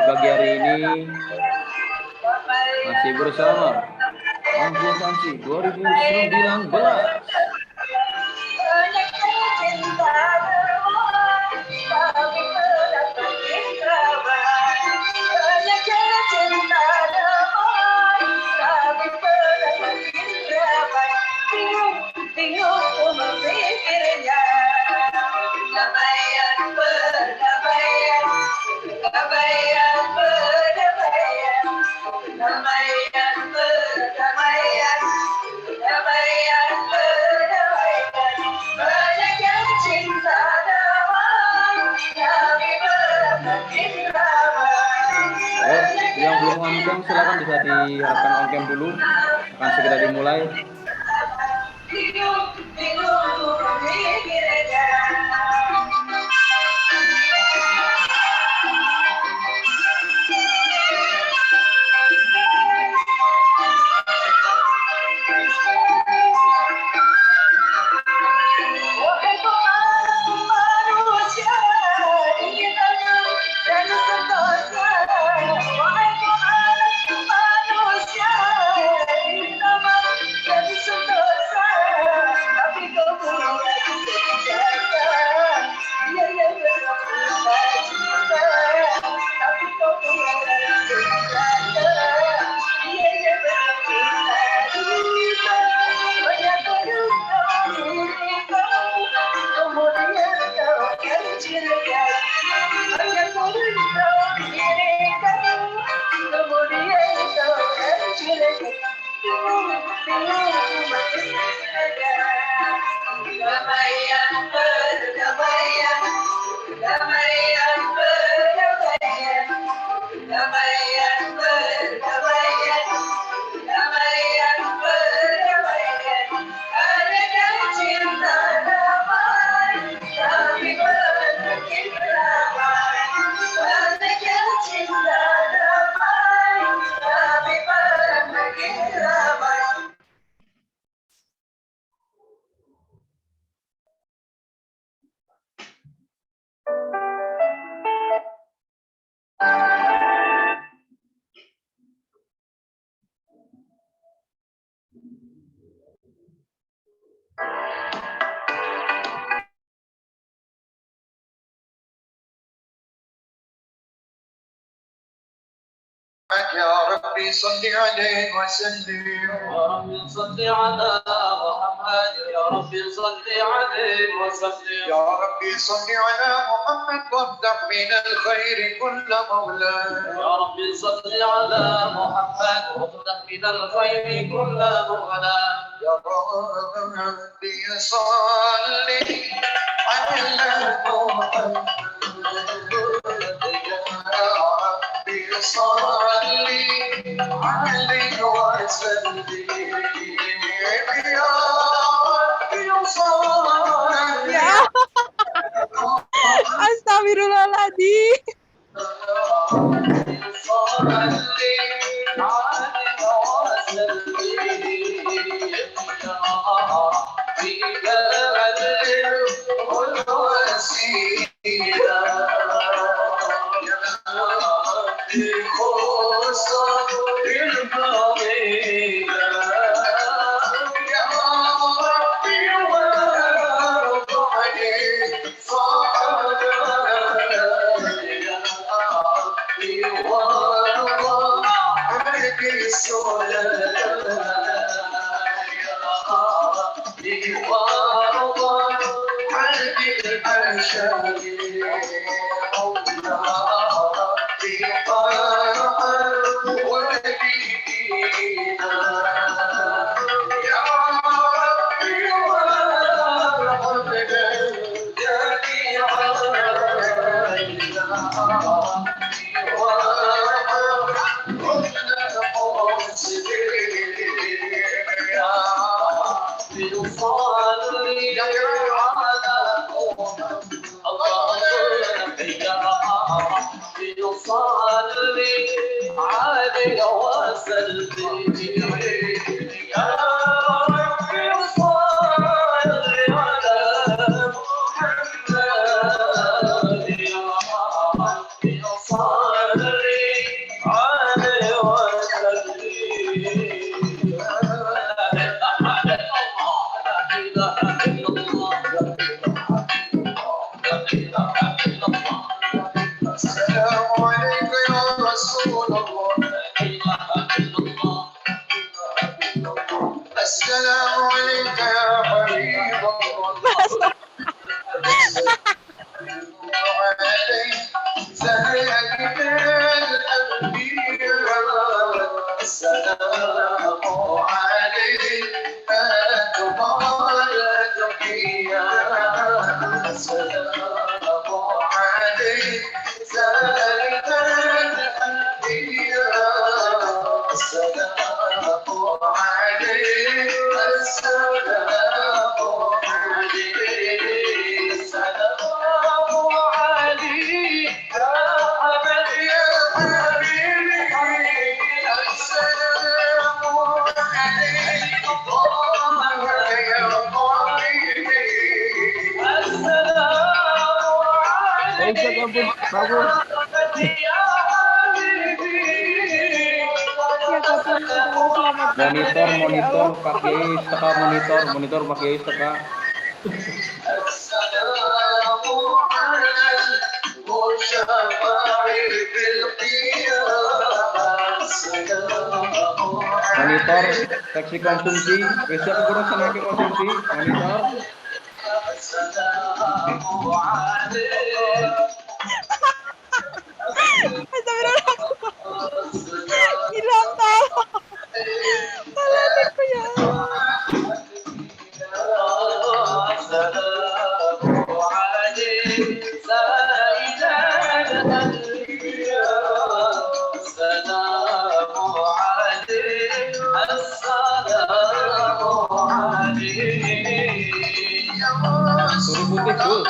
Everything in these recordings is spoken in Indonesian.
pagi hari ini masih bersama Amplifikasi 2019. Yang belum on cam silakan bisa diharapkan on cam dulu, akan segera dimulai. يا ربي صل عليه وسلم يا ربي صل على محمد يا ربي صل عليه وسلم يا ربي صل على محمد وافتح من الخير كل مولاه يا ربي صل على محمد وافتح من الخير كل مولاه يا ربي صل على محمد صل عليه وسلم يا ربي صل Astagfirullahaladzim. السلام عليك يا حبيب الله Bisa kabur, kabur. Ya kapten utama selamatkan Monitor, ya monitor, Allah. Pak Kiai seteka monitor, monitor Pak Kiai seteka. Monitor, seksi konsumsi, bisa keburu sama ke konsumsi, monitor. Astagfirullah. Hilang tolong. Tolong aku ya Allah. Suruh putih, Gus.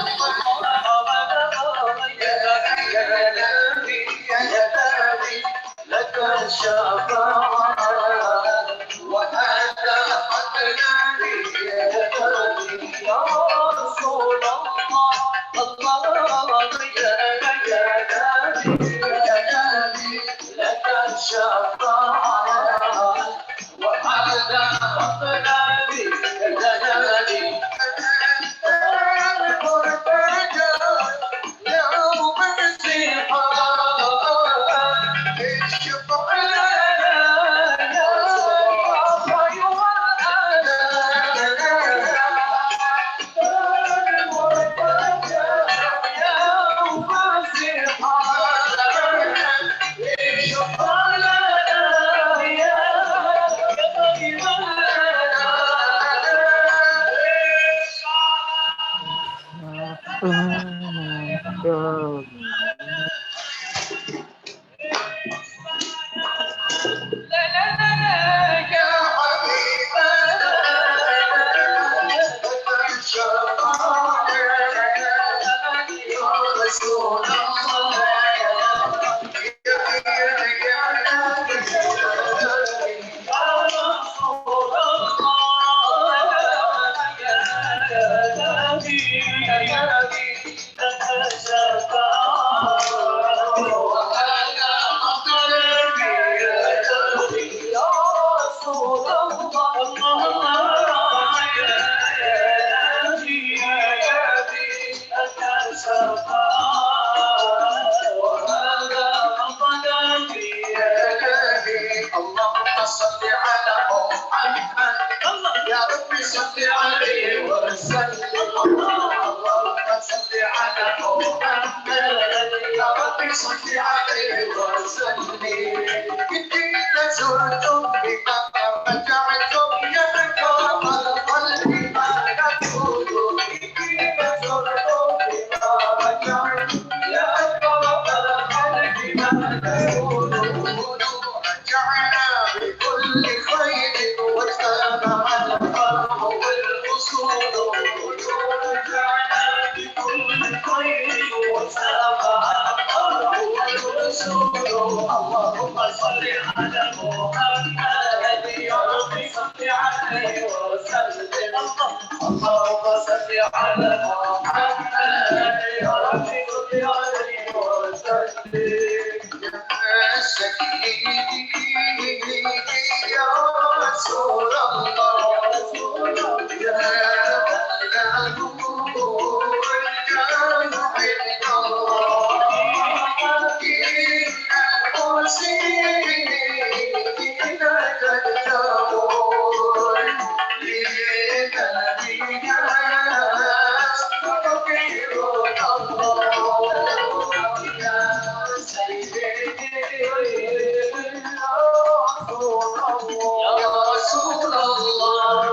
Ya Rasulullah,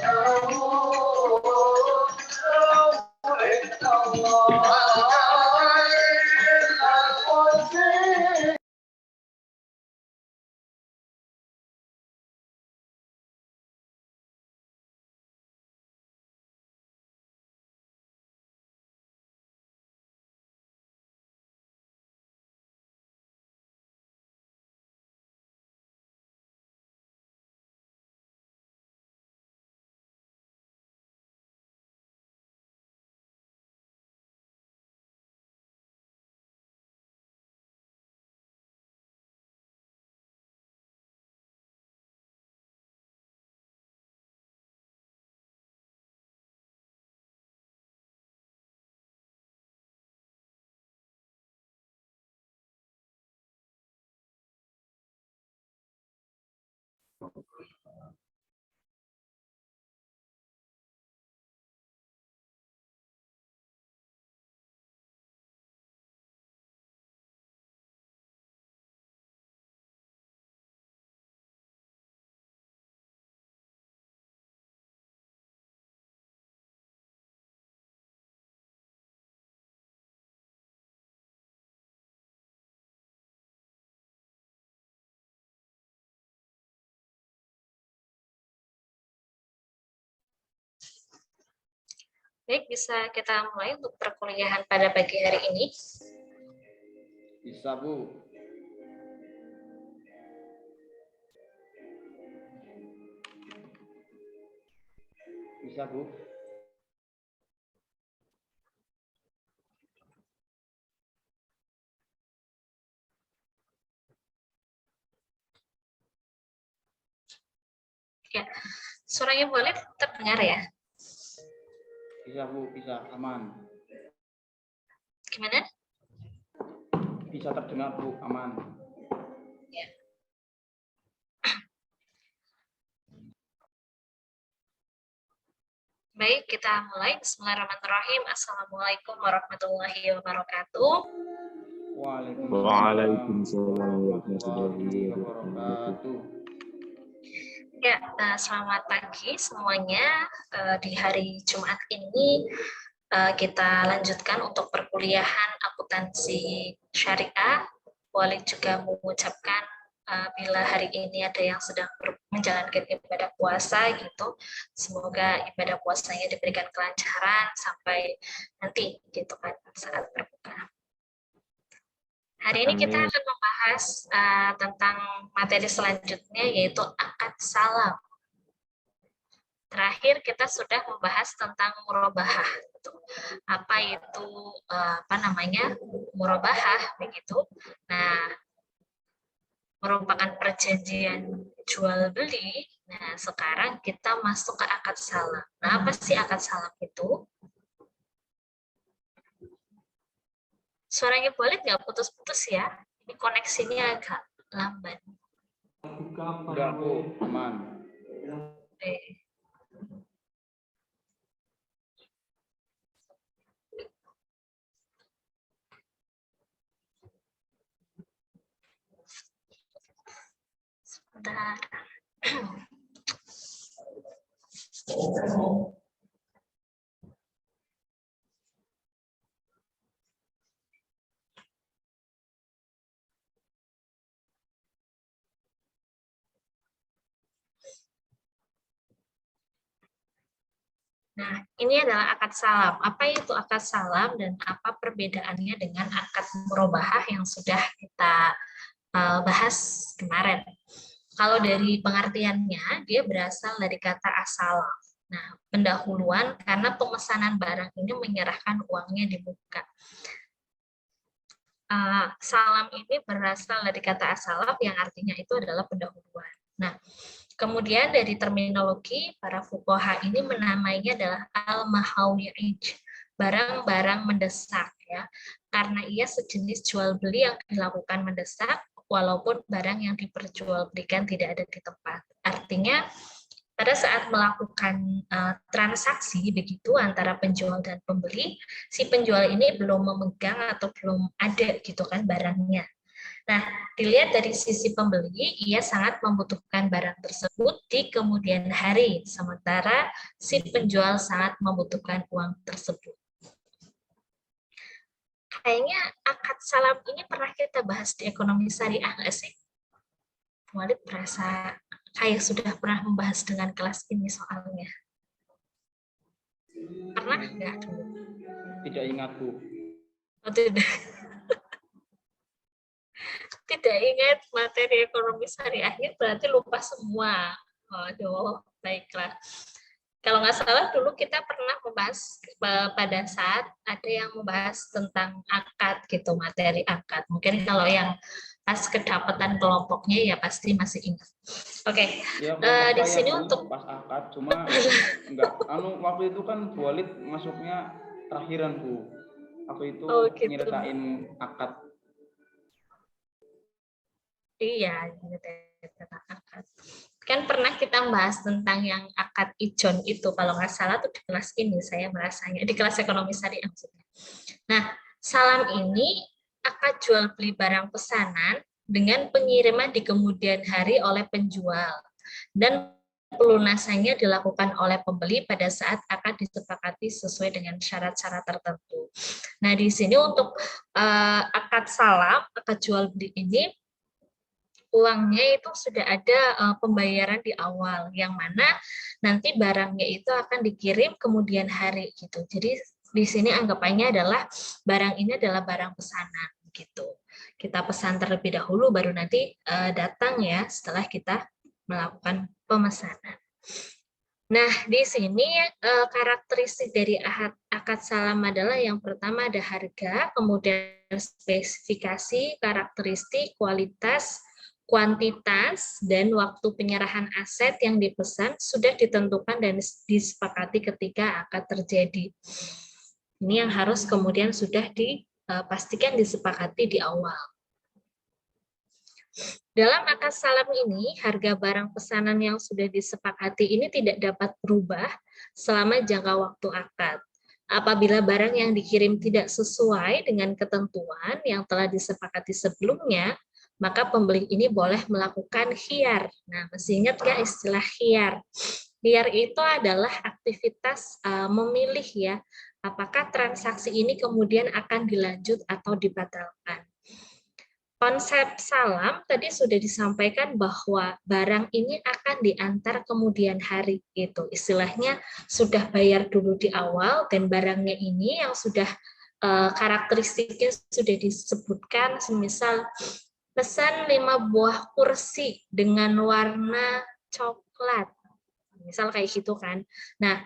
ya Allah. Baik, bisa kita mulai untuk perkuliahan pada pagi hari ini. Bisa, Bu. Bisa, Bu. Ya, suaranya boleh terdengar ya? Bisa, Bu. Bisa. Aman. Gimana? Bisa terdengar, Bu. Aman. Ya. Baik, kita mulai. Bismillahirrahmanirrahim. Assalamualaikum warahmatullahi wabarakatuh. Waalaikumsalam warahmatullahi wabarakatuh. Ya, selamat pagi semuanya. Di hari Jumat ini kita lanjutkan untuk perkuliahan akuntansi syariah. Boleh juga mengucapkan bila hari ini ada yang sedang menjalankan ibadah puasa gitu, semoga ibadah puasanya diberikan kelancaran sampai nanti gitu kan saat berbuka. Hari ini kita akan membahas tentang materi selanjutnya yaitu akad salam. Terakhir kita sudah membahas tentang murabahah. Apa itu murabahah begitu. Nah, merupakan perjanjian jual beli. Nah, sekarang kita masuk ke akad salam. Nah, apa sih akad salam itu? Suaranya boleh nggak putus-putus ya? Ini koneksinya agak lambat. Enggak, Bu. Aman. Oke. Sebentar. Nah, ini adalah akad salam. Apa itu akad salam dan apa perbedaannya dengan akad murabahah yang sudah kita bahas kemarin? Kalau dari pengertiannya, dia berasal dari kata asal. Nah, pendahuluan karena pemesanan barang ini menyerahkan uangnya di muka. Salam ini berasal dari kata asalaf yang artinya itu adalah pendahuluan. Nah, kemudian dari terminologi, para fuqaha ini menamainya adalah al-mahawiyij, barang-barang mendesak ya. Karena ia sejenis jual beli yang dilakukan mendesak walaupun barang yang diperjualbelikan tidak ada di tempat. Artinya pada saat melakukan transaksi begitu antara penjual dan pembeli, si penjual ini belum memegang atau belum ada gitu kan barangnya. Nah, dilihat dari sisi pembeli, ia sangat membutuhkan barang tersebut di kemudian hari, sementara si penjual sangat membutuhkan uang tersebut. Kayaknya akad salam ini pernah kita bahas di ekonomi syariah nggak sih? Walid merasa kayak sudah pernah membahas dengan kelas ini soalnya. Pernah nggak dulu? Tidak ingat, Bu. Oh, tidak. Tidak ingat materi ekonomi syariahnya, berarti lupa semua. Waduh, baiklah. Kalau nggak salah dulu kita pernah membahas pada saat ada yang membahas tentang akad gitu, materi akad. Mungkin kalau yang pas kedapatan kelompoknya ya pasti masih ingat. Oke, Ya, di sini Bu, untuk pas akad, cuma enggak. Waktu itu kan Bu Walid masuknya terakhiran, Bu. Aku itu gitu. nyeritain akad. Iya, tentang akad. Kan pernah kita bahas tentang yang akad ijon itu, kalau nggak salah tuh di kelas ini saya merasanya, di kelas ekonomi syariah maksudnya. Nah, salam ini akad jual beli barang pesanan dengan pengiriman di kemudian hari oleh penjual dan pelunasannya dilakukan oleh pembeli pada saat akad disepakati sesuai dengan syarat-syarat tertentu. Nah, di sini untuk akad salam, akad jual beli ini uangnya itu sudah ada pembayaran di awal, yang mana nanti barangnya itu akan dikirim kemudian hari gitu. Jadi di sini anggapannya adalah barang ini adalah barang pesanan gitu. Kita pesan terlebih dahulu baru nanti datang ya setelah kita melakukan pemesanan. Nah, di sini karakteristik dari akad salam adalah yang pertama ada harga, kemudian spesifikasi, karakteristik, kualitas, kuantitas, dan waktu penyerahan aset yang dipesan sudah ditentukan dan disepakati ketika akad terjadi. Ini yang harus kemudian sudah dipastikan disepakati di awal. Dalam akad salam ini, harga barang pesanan yang sudah disepakati ini tidak dapat berubah selama jangka waktu akad. Apabila barang yang dikirim tidak sesuai dengan ketentuan yang telah disepakati sebelumnya, maka pembeli ini boleh melakukan khiyar. Nah, masih ingat ya istilah khiyar? Khiyar itu adalah aktivitas memilih ya, apakah transaksi ini kemudian akan dilanjut atau dibatalkan. Konsep salam tadi sudah disampaikan bahwa barang ini akan diantar kemudian hari gitu. Istilahnya sudah bayar dulu di awal dan barangnya ini yang sudah karakteristiknya sudah disebutkan, semisal pesan 5 buah kursi dengan warna coklat. Misal kayak gitu kan. Nah,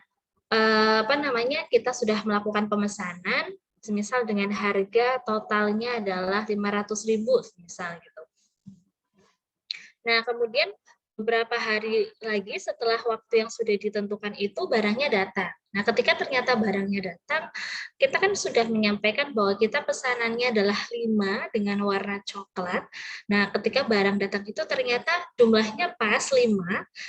kita sudah melakukan pemesanan semisal dengan harga totalnya adalah 500.000 misal gitu. Nah, kemudian beberapa hari lagi setelah waktu yang sudah ditentukan itu barangnya datang. Nah, ketika ternyata barangnya datang, kita kan sudah menyampaikan bahwa kita pesanannya adalah 5 dengan warna coklat. Nah, ketika barang datang itu ternyata jumlahnya pas 5,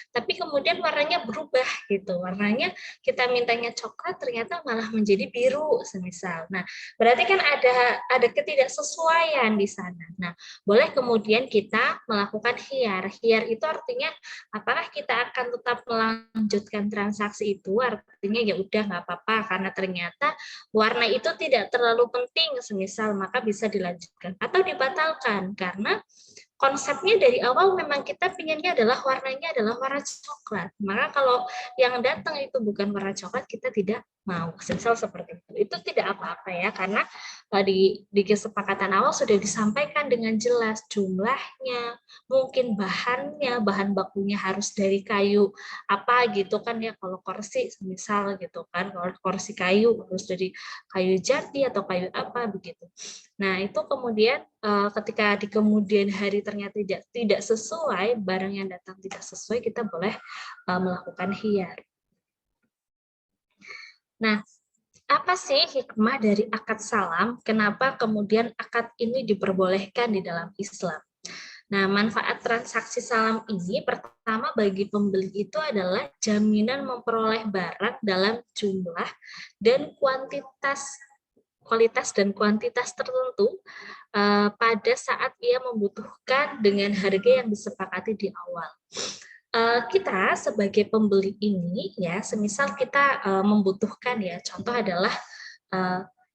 tapi kemudian warnanya berubah gitu. Warnanya kita mintanya coklat ternyata malah menjadi biru semisal. Nah, berarti kan ada ketidaksesuaian di sana. Nah, boleh kemudian kita melakukan khiyar. Khiyar itu artinya apakah kita akan tetap melanjutkan transaksi itu, artinya ya udah nggak apa-apa karena ternyata warna itu tidak terlalu penting semisal, maka bisa dilanjutkan atau dibatalkan karena konsepnya dari awal memang kita pinginnya adalah warnanya adalah warna coklat. Maka kalau yang datang itu bukan warna coklat, kita tidak mau. Misal seperti itu. Itu tidak apa-apa ya, karena di kesepakatan awal sudah disampaikan dengan jelas jumlahnya, mungkin bahannya, bahan bakunya harus dari kayu apa gitu kan ya, kalau kursi misal gitu kan, kalau kursi kayu harus dari kayu jati atau kayu apa begitu. Nah, itu kemudian ketika di kemudian hari ternyata tidak sesuai, barang yang datang tidak sesuai, kita boleh melakukan khiyar. Nah, apa sih hikmah dari akad salam? Kenapa kemudian akad ini diperbolehkan di dalam Islam? Nah, manfaat transaksi salam ini pertama bagi pembeli itu adalah jaminan memperoleh barang dalam jumlah dan kuantitas kualitas dan kuantitas tertentu pada saat ia membutuhkan dengan harga yang disepakati di awal. Kita sebagai pembeli ini ya, semisal kita membutuhkan ya, contoh adalah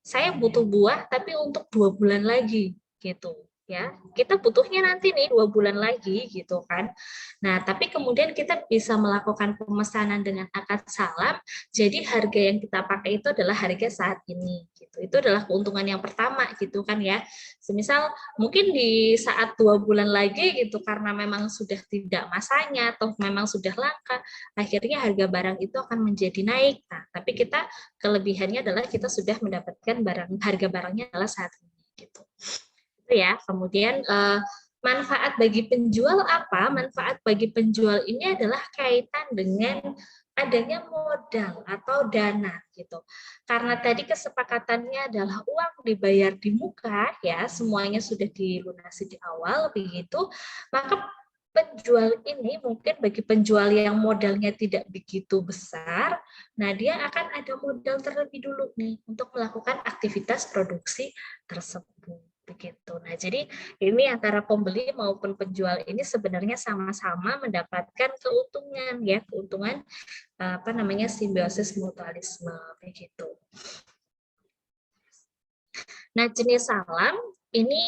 saya butuh buah tapi untuk 2 bulan lagi gitu. Ya, kita butuhnya nanti nih 2 bulan lagi gitu kan. Nah, tapi kemudian kita bisa melakukan pemesanan dengan akad salam, jadi harga yang kita pakai itu adalah harga saat ini gitu. Itu adalah keuntungan yang pertama gitu kan ya. Semisal mungkin di saat 2 bulan lagi gitu, karena memang sudah tidak masanya atau memang sudah langka, akhirnya harga barang itu akan menjadi naik. Nah, tapi kita kelebihannya adalah kita sudah mendapatkan harga barangnya adalah saat ini gitu. Ya, kemudian manfaat bagi penjual apa? Manfaat bagi penjual ini adalah kaitan dengan adanya modal atau dana gitu. Karena tadi kesepakatannya adalah uang dibayar di muka ya, semuanya sudah dilunasi di awal begitu, maka penjual ini mungkin bagi penjual yang modalnya tidak begitu besar, nah dia akan ada modal terlebih dulu nih untuk melakukan aktivitas produksi tersebut. Begitu. Nah, jadi ini antara pembeli maupun penjual ini sebenarnya sama-sama mendapatkan keuntungan ya, keuntungan simbiosis mutualisme begitu. Nah, jenis salam ini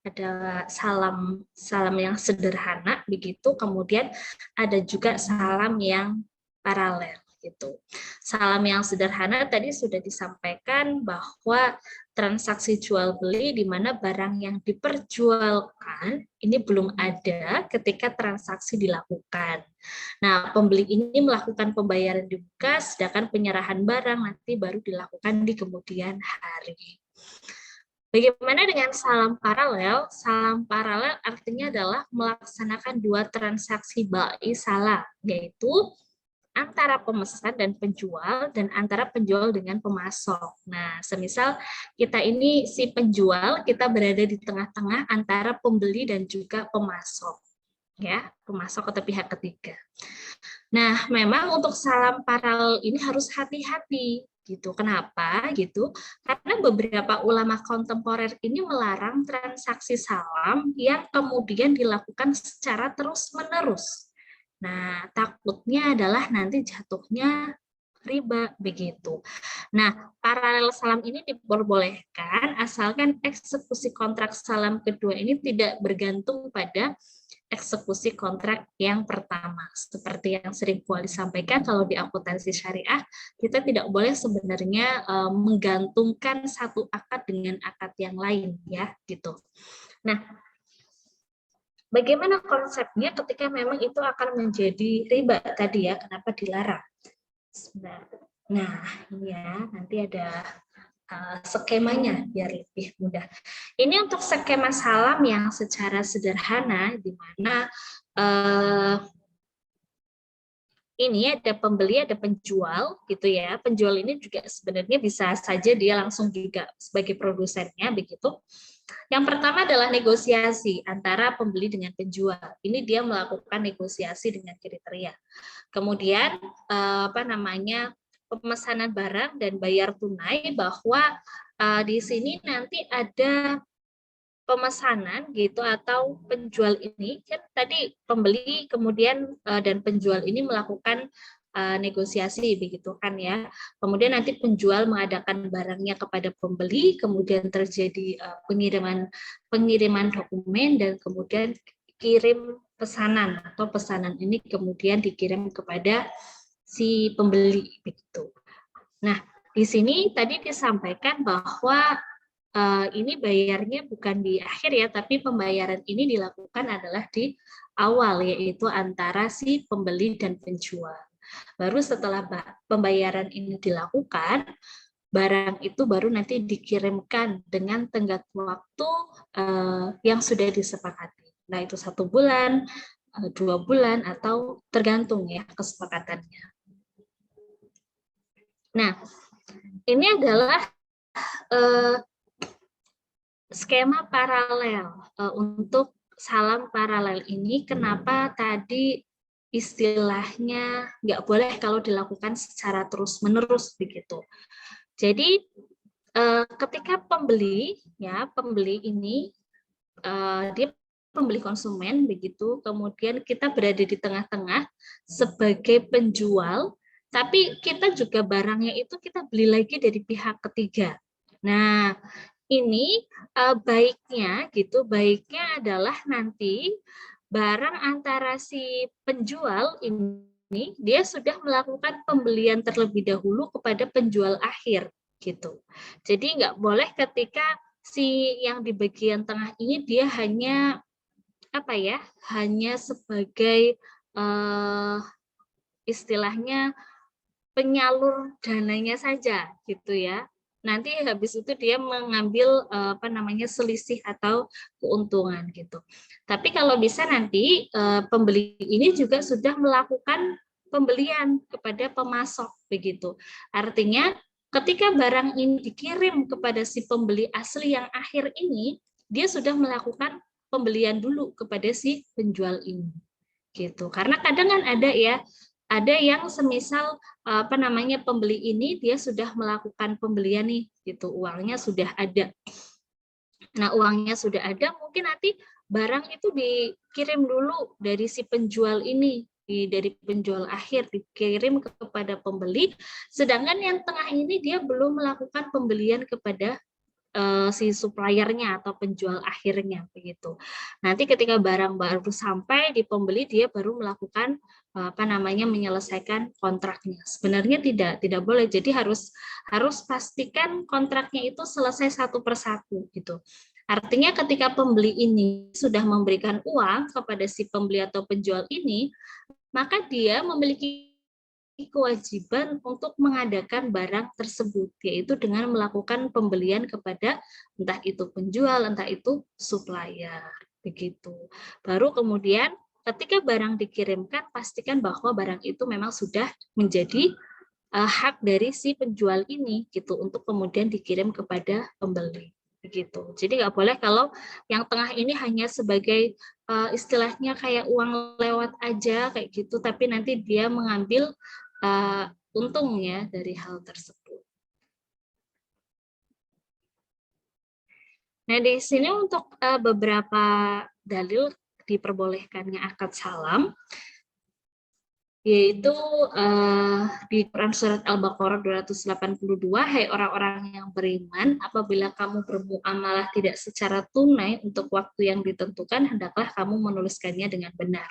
ada salam yang sederhana begitu, kemudian ada juga salam yang paralel gitu. Salam yang sederhana tadi sudah disampaikan bahwa transaksi jual beli di mana barang yang diperjualkan ini belum ada ketika transaksi dilakukan. Nah, pembeli ini melakukan pembayaran di muka, sedangkan penyerahan barang nanti baru dilakukan di kemudian hari. Bagaimana dengan salam paralel? Salam paralel artinya adalah melaksanakan 2 transaksi bai salam, yaitu antara pemesan dan penjual, dan antara penjual dengan pemasok. Nah, semisal kita ini si penjual, kita berada di tengah-tengah antara pembeli dan juga pemasok, ya, pemasok atau pihak ketiga. Nah, memang untuk salam paralel ini harus hati-hati, gitu. Kenapa? Gitu? Karena beberapa ulama kontemporer ini melarang transaksi salam yang kemudian dilakukan secara terus-menerus. Nah, takutnya adalah nanti jatuhnya riba begitu. Nah, paralel salam ini diperbolehkan asalkan eksekusi kontrak salam kedua ini tidak bergantung pada eksekusi kontrak yang pertama. Seperti yang sering Puali sampaikan, kalau di akuntansi syariah kita tidak boleh sebenarnya menggantungkan satu akad dengan akad yang lain ya, gitu. Nah, bagaimana konsepnya ketika memang itu akan menjadi riba tadi ya, kenapa dilarang? Nah, ini ya, nanti ada skemanya biar lebih mudah. Ini untuk skema salam yang secara sederhana, di mana ini ada pembeli, ada penjual, gitu ya. Penjual ini juga sebenarnya bisa saja dia langsung juga sebagai produsennya, begitu. Yang pertama adalah negosiasi antara pembeli dengan penjual. Ini dia melakukan negosiasi dengan kriteria. Kemudian pemesanan barang dan bayar tunai, bahwa di sini nanti ada pemesanan gitu atau penjual ini kan tadi pembeli kemudian dan penjual ini melakukan negosiasi begitu kan ya. Kemudian nanti penjual mengadakan barangnya kepada pembeli, kemudian terjadi pengiriman dokumen dan kemudian kirim pesanan atau pesanan ini kemudian dikirim kepada si pembeli begitu. Nah, di sini tadi disampaikan bahwa ini bayarnya bukan di akhir ya, tapi pembayaran ini dilakukan adalah di awal, yaitu antara si pembeli dan penjual. Baru setelah pembayaran ini dilakukan, barang itu baru nanti dikirimkan dengan tenggat waktu yang sudah disepakati. Nah, itu 1 bulan, 2 bulan, atau tergantung ya kesepakatannya. Nah, ini adalah skema paralel. Untuk salam paralel ini, kenapa tadi istilahnya nggak boleh kalau dilakukan secara terus-menerus begitu. Jadi ketika pembeli ini dia pembeli konsumen begitu, kemudian kita berada di tengah-tengah sebagai penjual, tapi kita juga barangnya itu kita beli lagi dari pihak ketiga. Nah, ini baiknya adalah nanti barang antara si penjual ini dia sudah melakukan pembelian terlebih dahulu kepada penjual akhir gitu. Jadi nggak boleh ketika si yang di bagian tengah ini dia hanya hanya sebagai istilahnya penyalur dananya saja gitu ya. Nanti habis itu dia mengambil selisih atau keuntungan gitu. Tapi kalau bisa nanti pembeli ini juga sudah melakukan pembelian kepada pemasok begitu. Artinya ketika barang ini dikirim kepada si pembeli asli yang akhir ini, dia sudah melakukan pembelian dulu kepada si penjual ini gitu. Karena kadang kan ada yang semisal pembeli ini dia sudah melakukan pembelian nih gitu, uangnya sudah ada. Nah, uangnya sudah ada, mungkin nanti barang itu dikirim dulu dari si penjual ini, dari penjual akhir dikirim kepada pembeli, sedangkan yang tengah ini dia belum melakukan pembelian kepada si suppliernya atau penjual akhirnya begitu. Nanti ketika barang baru sampai di pembeli dia baru melakukan menyelesaikan kontraknya. Sebenarnya tidak boleh. Jadi harus pastikan kontraknya itu selesai satu persatu gitu. Artinya ketika pembeli ini sudah memberikan uang kepada si pembeli atau penjual ini, maka dia memiliki kewajiban untuk mengadakan barang tersebut, yaitu dengan melakukan pembelian kepada entah itu penjual, entah itu supplier, begitu. Baru kemudian ketika barang dikirimkan, pastikan bahwa barang itu memang sudah menjadi hak dari si penjual ini, gitu, untuk kemudian dikirim kepada pembeli. Begitu. Jadi nggak boleh kalau yang tengah ini hanya sebagai istilahnya kayak uang lewat aja kayak gitu, tapi nanti dia mengambil untungnya dari hal tersebut. Nah, di sini untuk beberapa dalil diperbolehkannya akad salam, yaitu di Quran Surat Al-Baqarah 282, hai orang-orang yang beriman, apabila kamu bermuamalah tidak secara tunai untuk waktu yang ditentukan, hendaklah kamu menuliskannya dengan benar.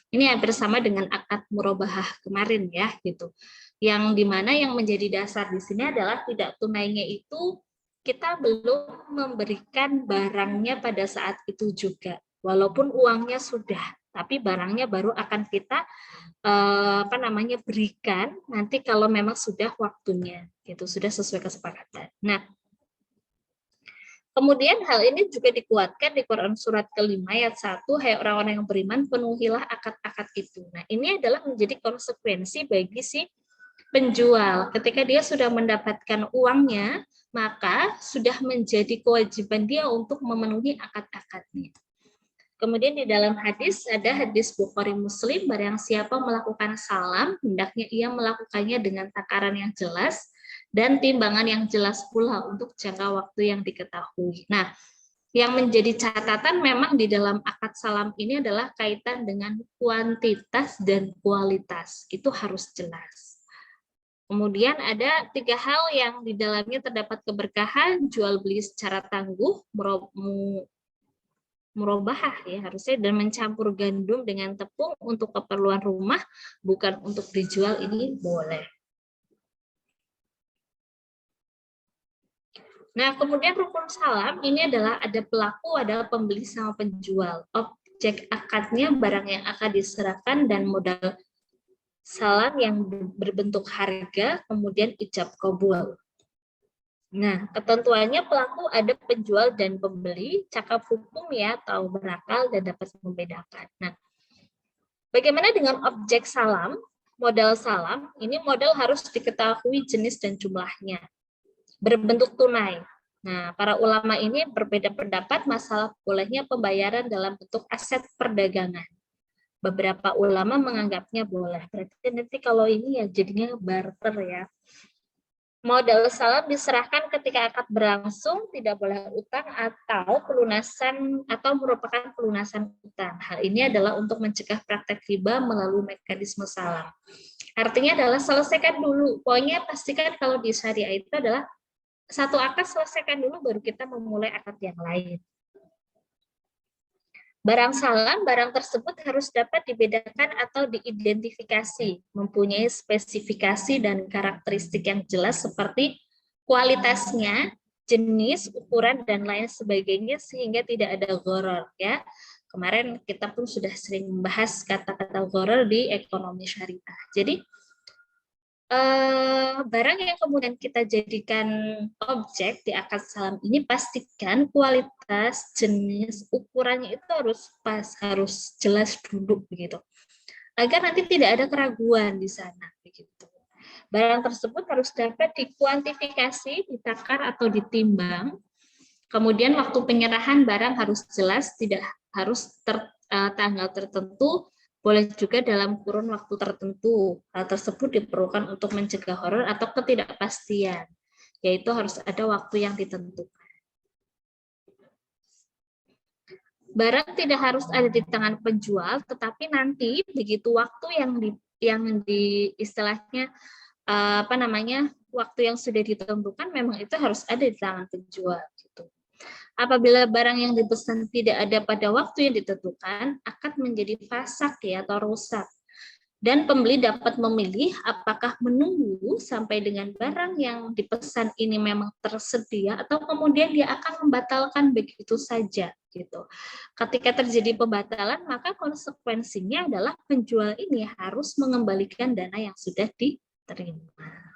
Ini hampir sama dengan akad murabahah kemarin ya, gitu. Yang dimana yang menjadi dasar di sini adalah tidak tunainya itu kita belum memberikan barangnya pada saat itu juga, walaupun uangnya sudah, tapi barangnya baru akan kita berikan nanti kalau memang sudah waktunya, gitu, sudah sesuai kesepakatan. Nah, kemudian hal ini juga dikuatkan di Quran surat ke-5 ayat 1, hai orang-orang yang beriman, penuhilah akad-akad itu. Nah, ini adalah menjadi konsekuensi bagi si penjual. Ketika dia sudah mendapatkan uangnya, maka sudah menjadi kewajiban dia untuk memenuhi akad-akadnya. Kemudian di dalam hadis, ada hadis Bukhari Muslim, barang siapa melakukan salam, hendaknya ia melakukannya dengan takaran yang jelas, dan timbangan yang jelas pula untuk jangka waktu yang diketahui. Nah, yang menjadi catatan memang di dalam akad salam ini adalah kaitan dengan kuantitas dan kualitas. Itu harus jelas. Kemudian ada 3 hal yang di dalamnya terdapat keberkahan, jual beli secara tangguh, murabahah ya harusnya, dan mencampur gandum dengan tepung untuk keperluan rumah, bukan untuk dijual, ini boleh. Nah, kemudian rukun salam ini adalah ada pelaku, adalah pembeli sama penjual. Objek akadnya barang yang akan diserahkan dan modal salam yang berbentuk harga, kemudian ijab qabul. Nah, ketentuannya pelaku ada penjual dan pembeli, cakap hukum ya, tahu berakal dan dapat membedakan. Nah, bagaimana dengan objek salam, modal salam? Ini modal harus diketahui jenis dan jumlahnya. Berbentuk tunai. Nah, para ulama ini berbeda pendapat masalah bolehnya pembayaran dalam bentuk aset perdagangan. Beberapa ulama menganggapnya boleh. Berarti nanti kalau ini ya jadinya barter ya. Modal salam diserahkan ketika akad berlangsung, tidak boleh utang atau pelunasan atau merupakan pelunasan utang. Hal ini adalah untuk mencegah praktek riba melalui mekanisme salam. Artinya adalah selesaikan dulu. Pokoknya pastikan kalau di syariah itu adalah satu akad selesaikan dulu baru kita memulai akad yang lain. Barang salam, barang tersebut harus dapat dibedakan atau diidentifikasi, mempunyai spesifikasi dan karakteristik yang jelas seperti kualitasnya, jenis, ukuran, dan lain sebagainya sehingga tidak ada gharar, ya. Kemarin kita pun sudah sering membahas kata-kata gharar di ekonomi syariah. Jadi barang yang kemudian kita jadikan objek di akad salam ini pastikan kualitas, jenis, ukurannya itu harus pas, harus jelas dulu begitu. Agar nanti tidak ada keraguan di sana begitu. Barang tersebut harus dapat dikuantifikasi, ditakar atau ditimbang. Kemudian waktu penyerahan barang harus jelas, tidak harus tanggal tertentu. Boleh juga dalam kurun waktu tertentu. Hal tersebut diperlukan untuk mencegah horor atau ketidakpastian, yaitu harus ada waktu yang ditentukan. Barang tidak harus ada di tangan penjual, tetapi nanti begitu waktu yang di istilahnya waktu yang sudah ditentukan memang itu harus ada di tangan penjual. Gitu. Apabila barang yang dipesan tidak ada pada waktu yang ditentukan, akan menjadi fasak ya atau rusak. Dan pembeli dapat memilih apakah menunggu sampai dengan barang yang dipesan ini memang tersedia atau kemudian dia akan membatalkan begitu saja gitu. Ketika terjadi pembatalan, maka konsekuensinya adalah penjual ini harus mengembalikan dana yang sudah diterima.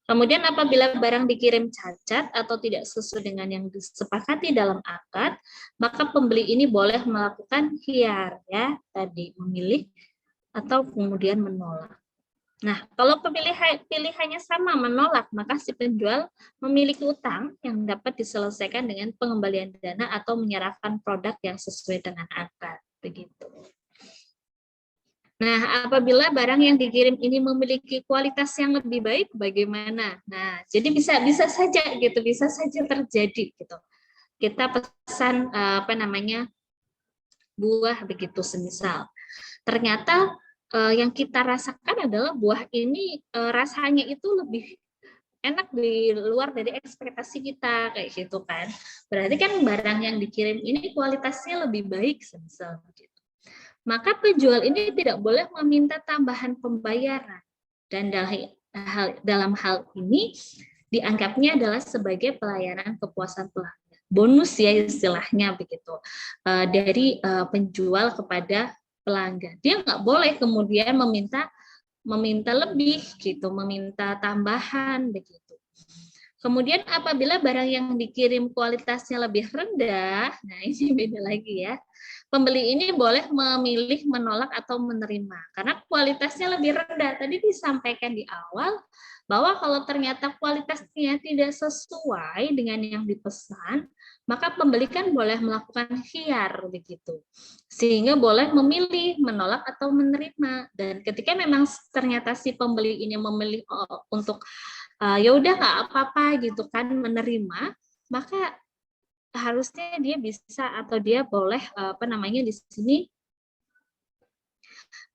Kemudian apabila barang dikirim cacat atau tidak sesuai dengan yang disepakati dalam akad, maka pembeli ini boleh melakukan khiyar, ya, tadi memilih atau kemudian menolak. Nah, kalau pilihannya sama menolak, maka si penjual memiliki utang yang dapat diselesaikan dengan pengembalian dana atau menyerahkan produk yang sesuai dengan akad, begitu. Nah, apabila barang yang dikirim ini memiliki kualitas yang lebih baik, bagaimana? Nah, jadi bisa saja gitu, bisa saja terjadi gitu. Kita pesan buah begitu semisal. Ternyata yang kita rasakan adalah buah ini rasanya itu lebih enak di luar dari ekspektasi kita kayak gitu kan. Berarti kan barang yang dikirim ini kualitasnya lebih baik semisal gitu. Maka penjual ini tidak boleh meminta tambahan pembayaran dan dalam hal ini dianggapnya adalah sebagai pelayanan kepuasan pelanggan, bonus ya istilahnya begitu dari penjual kepada pelanggan. Dia nggak boleh kemudian meminta lebih gitu, meminta tambahan begitu. Kemudian apabila barang yang dikirim kualitasnya lebih rendah, nah ini beda lagi ya. Pembeli ini boleh memilih menolak atau menerima karena kualitasnya lebih rendah. Tadi disampaikan di awal bahwa kalau ternyata kualitasnya tidak sesuai dengan yang dipesan, maka pembeli kan boleh melakukan khiyar begitu. Sehingga boleh memilih menolak atau menerima. Dan ketika memang ternyata si pembeli ini memilih untuk ya udah nggak apa-apa gitu kan menerima, maka harusnya dia bisa atau dia boleh di sini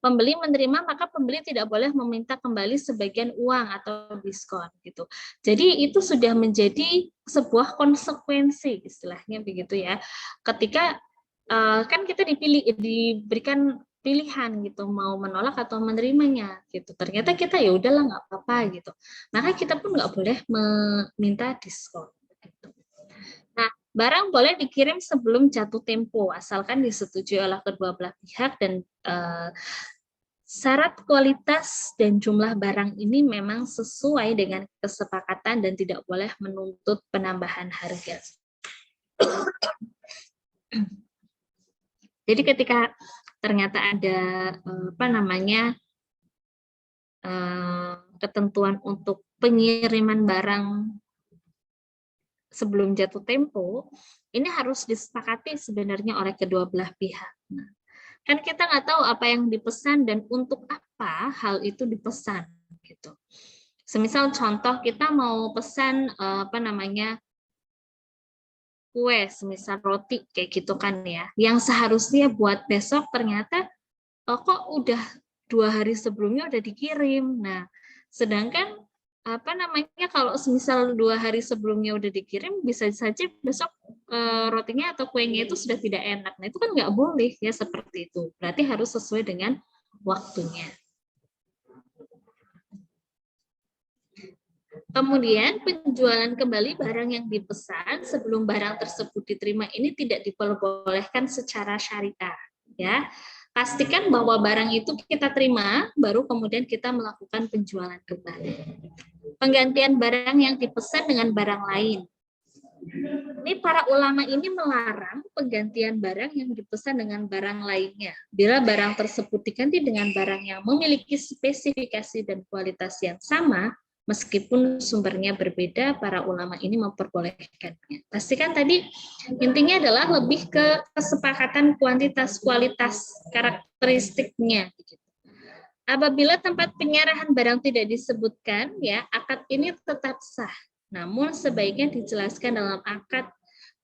pembeli menerima, maka pembeli tidak boleh meminta kembali sebagian uang atau diskon gitu. Jadi itu sudah menjadi sebuah konsekuensi istilahnya begitu ya. Ketika kan kita diberikan pilihan gitu mau menolak atau menerimanya gitu. Ternyata kita ya udahlah nggak apa-apa gitu. Maka kita pun nggak boleh meminta diskon gitu. Nah, barang boleh dikirim sebelum jatuh tempo asalkan disetujui oleh kedua belah pihak dan syarat kualitas dan jumlah barang ini memang sesuai dengan kesepakatan dan tidak boleh menuntut penambahan harga. Jadi ketika ternyata ada ketentuan untuk pengiriman barang sebelum jatuh tempo, ini harus disepakati sebenarnya oleh kedua belah pihak. Nah, kan kita nggak tahu apa yang dipesan dan untuk apa hal itu dipesan gitu. Semisal contoh kita mau pesan kue, semisal roti kayak gitu kan ya. Yang seharusnya buat besok ternyata kok udah 2 hari sebelumnya udah dikirim. Nah, sedangkan kalau semisal 2 hari sebelumnya udah dikirim, bisa saja besok rotinya atau kuenya itu sudah tidak enak. Nah, itu kan nggak boleh ya seperti itu. Berarti harus sesuai dengan waktunya. Kemudian penjualan kembali barang yang dipesan sebelum barang tersebut diterima ini tidak diperbolehkan secara syariah, ya. Pastikan bahwa barang itu kita terima, baru kemudian kita melakukan penjualan kembali. Penggantian barang yang dipesan dengan barang lain. Ini para ulama ini melarang penggantian barang yang dipesan dengan barang lainnya. Bila barang tersebut diganti dengan barang yang memiliki spesifikasi dan kualitas yang sama, meskipun sumbernya berbeda, para ulama ini memperbolehkannya. Pastikan tadi intinya adalah lebih ke kesepakatan kuantitas, kualitas, karakteristiknya. Apabila tempat penyerahan barang tidak disebutkan, ya akad ini tetap sah. Namun sebaiknya dijelaskan dalam akad.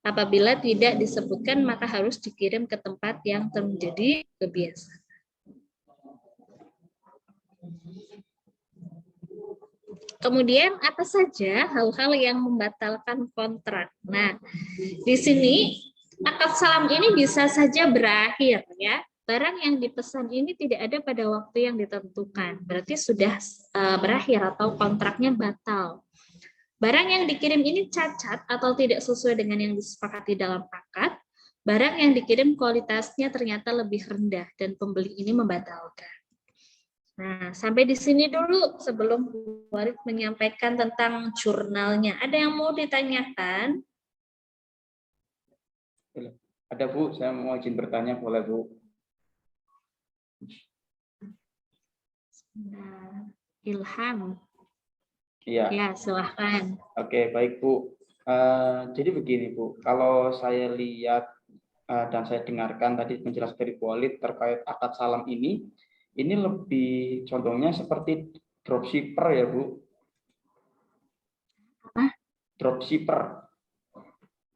Apabila tidak disebutkan, maka harus dikirim ke tempat yang terjadi kebiasaan. Kemudian apa saja hal-hal yang membatalkan kontrak? Nah, di sini akad salam ini bisa saja berakhir ya. Barang yang dipesan ini tidak ada pada waktu yang ditentukan. Berarti sudah berakhir atau kontraknya batal. Barang yang dikirim ini cacat atau tidak sesuai dengan yang disepakati dalam akad. Barang yang dikirim kualitasnya ternyata lebih rendah dan pembeli ini membatalkan. Nah, sampai di sini dulu sebelum Bu Warid menyampaikan tentang jurnalnya. Ada yang mau ditanyakan? Ada Bu, saya mau izin bertanya, boleh Bu? Nah, Ilham. Iya. Ya, silahkan. Oke, baik Bu. Jadi begini Bu, kalau saya lihat dan saya dengarkan tadi penjelasan dari Bu Walid terkait akad salam ini lebih contohnya seperti dropshipper ya Bu. Apa? Dropshipper.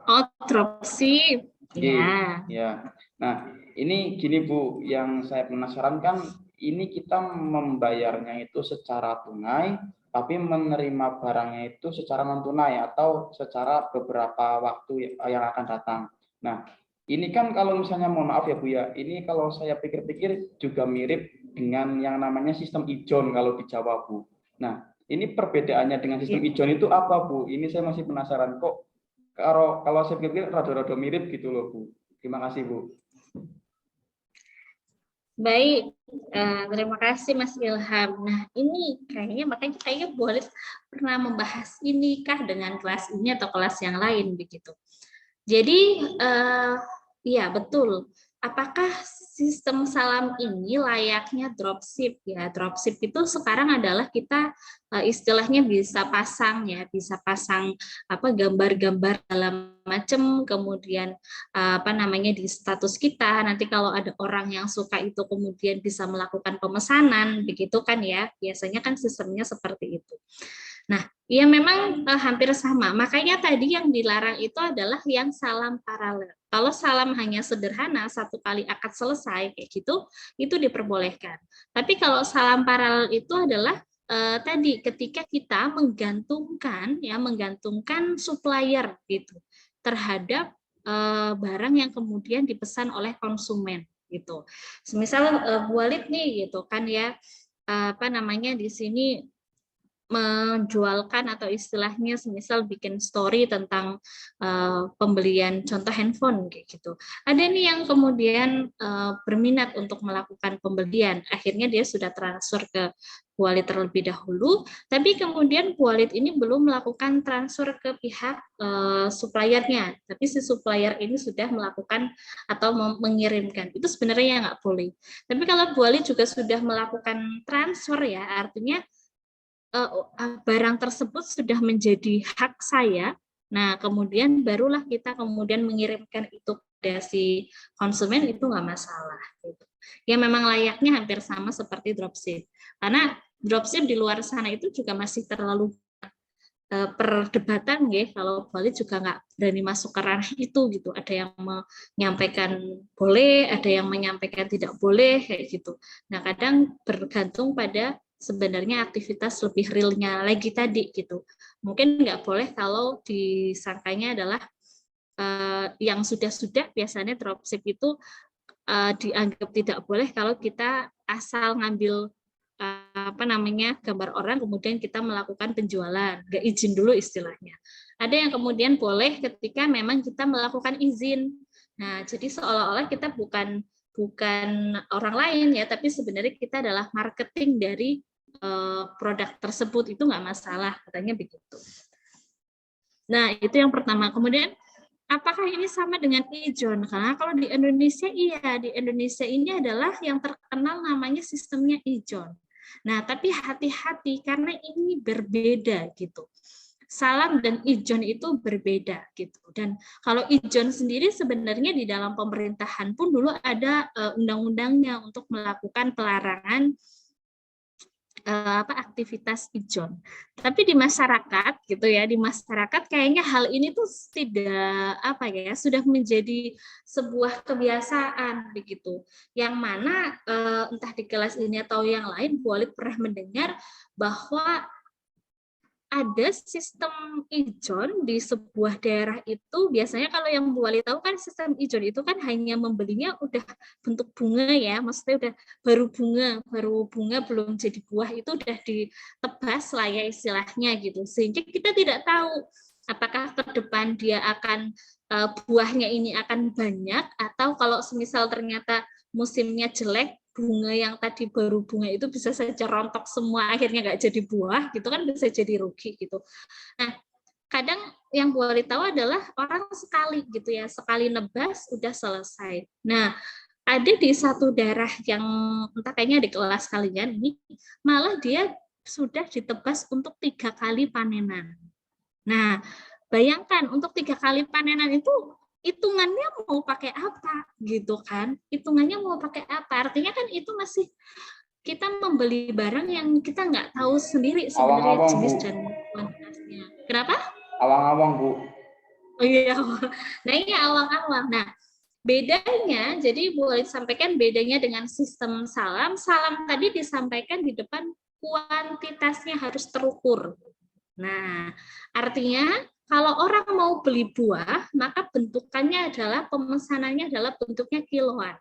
Oh, dropship. Ya. Ya. Nah, ini gini Bu, yang saya penasaran kan ini kita membayarnya itu secara tunai, tapi menerima barangnya itu secara non tunai atau secara beberapa waktu yang akan datang. Nah, ini kan kalau misalnya mohon maaf ya Bu ya, ini kalau saya pikir-pikir juga mirip dengan yang namanya sistem ijon kalau di Jawa Bu. Nah, ini perbedaannya dengan sistem ijon itu apa Bu? Ini saya masih penasaran kok. Kalau saya pikir rada-rada mirip gitu loh Bu. Terima kasih Bu. Baik, terima kasih Mas Ilham. Nah, ini kayaknya boleh pernah membahas ini kah dengan kelas ini atau kelas yang lain begitu. Jadi, iya betul. Apakah sistem salam ini layaknya dropship ya? Dropship itu sekarang adalah kita istilahnya bisa pasang gambar-gambar dalam macam, kemudian di status kita. Nanti kalau ada orang yang suka itu kemudian bisa melakukan pemesanan begitu kan ya. Biasanya kan sistemnya seperti itu. Nah, ya memang hampir sama. Makanya tadi yang dilarang itu adalah yang salam paralel. Kalau salam hanya sederhana, satu kali akad selesai kayak gitu, itu diperbolehkan. Tapi kalau salam paralel itu adalah tadi ketika kita menggantungkan supplier gitu terhadap barang yang kemudian dipesan oleh konsumen gitu. Semisal Bu Walid nih gitu kan ya, di sini menjualkan atau istilahnya semisal bikin story tentang pembelian contoh handphone kayak gitu. Ada nih yang kemudian berminat untuk melakukan pembelian, akhirnya dia sudah transfer ke Bu Walid terlebih dahulu, tapi kemudian Bu Walid ini belum melakukan transfer ke pihak suppliernya, tapi si supplier ini sudah melakukan atau mengirimkan. Itu sebenarnya nggak boleh. Tapi kalau Bu Walid juga sudah melakukan transfer ya, artinya barang tersebut sudah menjadi hak saya. Nah, kemudian barulah kita kemudian mengirimkan itu ke si konsumen, itu nggak masalah. Gitu. Ya memang layaknya hampir sama seperti dropship. Karena dropship di luar sana itu juga masih terlalu perdebatan ya, kalau Bali juga nggak berani masuk ke ranah itu gitu. Ada yang menyampaikan boleh, ada yang menyampaikan tidak boleh kayak gitu. Nah, kadang bergantung pada sebenarnya aktivitas lebih realnya lagi tadi gitu. Mungkin nggak boleh kalau disangkanya adalah yang sudah-sudah biasanya dropship itu dianggap tidak boleh kalau kita asal ngambil gambar orang kemudian kita melakukan penjualan, nggak izin dulu istilahnya. Ada yang kemudian boleh ketika memang kita melakukan izin. Nah, jadi seolah-olah kita bukan orang lain ya, tapi sebenarnya kita adalah marketing dari produk tersebut, itu nggak masalah, katanya begitu. Nah, itu yang pertama. Kemudian apakah ini sama dengan ijon? Karena kalau di Indonesia, iya, di Indonesia ini adalah yang terkenal namanya sistemnya ijon. Nah, tapi hati-hati karena ini berbeda gitu. Salam dan ijon itu berbeda gitu. Dan kalau ijon sendiri sebenarnya di dalam pemerintahan pun dulu ada undang-undangnya untuk melakukan pelarangan aktivitas ijon. Tapi di masyarakat gitu ya, di masyarakat kayaknya hal ini tuh tidak sudah menjadi sebuah kebiasaan begitu. Yang mana entah di kelas ini atau yang lain, Bu Walid pernah mendengar bahwa ada sistem ijon di sebuah daerah itu. Biasanya kalau yang Bu Wali tahu kan sistem ijon itu kan hanya membelinya udah bentuk bunga ya, maksudnya udah baru bunga belum jadi buah itu udah ditebas lah ya istilahnya gitu, sehingga kita tidak tahu apakah ke depan dia akan buahnya ini akan banyak, atau kalau semisal ternyata musimnya jelek, bunga yang tadi baru bunga itu bisa saja rontok semua, akhirnya nggak jadi buah gitu kan, bisa jadi rugi gitu. Nah, kadang yang Bu Wali tahu adalah orang sekali gitu ya, sekali nebas udah selesai. Nah, ada di satu daerah yang entah kayaknya di kelas kalian ini, malah dia sudah ditebas untuk 3 kali panenan. Nah, bayangkan untuk 3 kali panenan itu hitungannya mau pakai apa gitu kan, hitungannya mau pakai apa, artinya kan itu masih kita membeli barang yang kita nggak tahu sendiri sebenarnya jenis dan kuantitasnya. Kenapa? Awang-awang, Bu. Oh iya, nah ini awang-awang. Nah, bedanya, jadi Bu Walid sampaikan bedanya dengan sistem salam tadi disampaikan di depan kuantitasnya harus terukur. Nah, artinya kalau orang mau beli buah, maka bentukannya adalah, pemesanannya adalah bentuknya kiloan.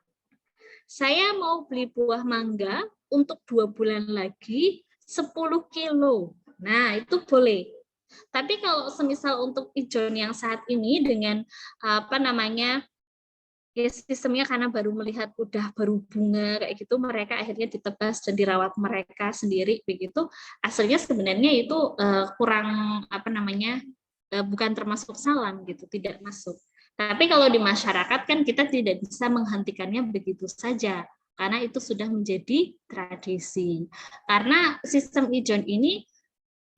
Saya mau beli buah mangga untuk 2 bulan lagi 10 kilo. Nah, itu boleh. Tapi kalau semisal untuk ijon yang saat ini dengan ya sistemnya karena baru melihat udah baru bunga kayak gitu, mereka akhirnya ditebas dan dirawat mereka sendiri begitu. Aslinya sebenarnya itu kurang bukan termasuk salam gitu, tidak masuk. Tapi kalau di masyarakat kan kita tidak bisa menghentikannya begitu saja karena itu sudah menjadi tradisi. Karena sistem ijon ini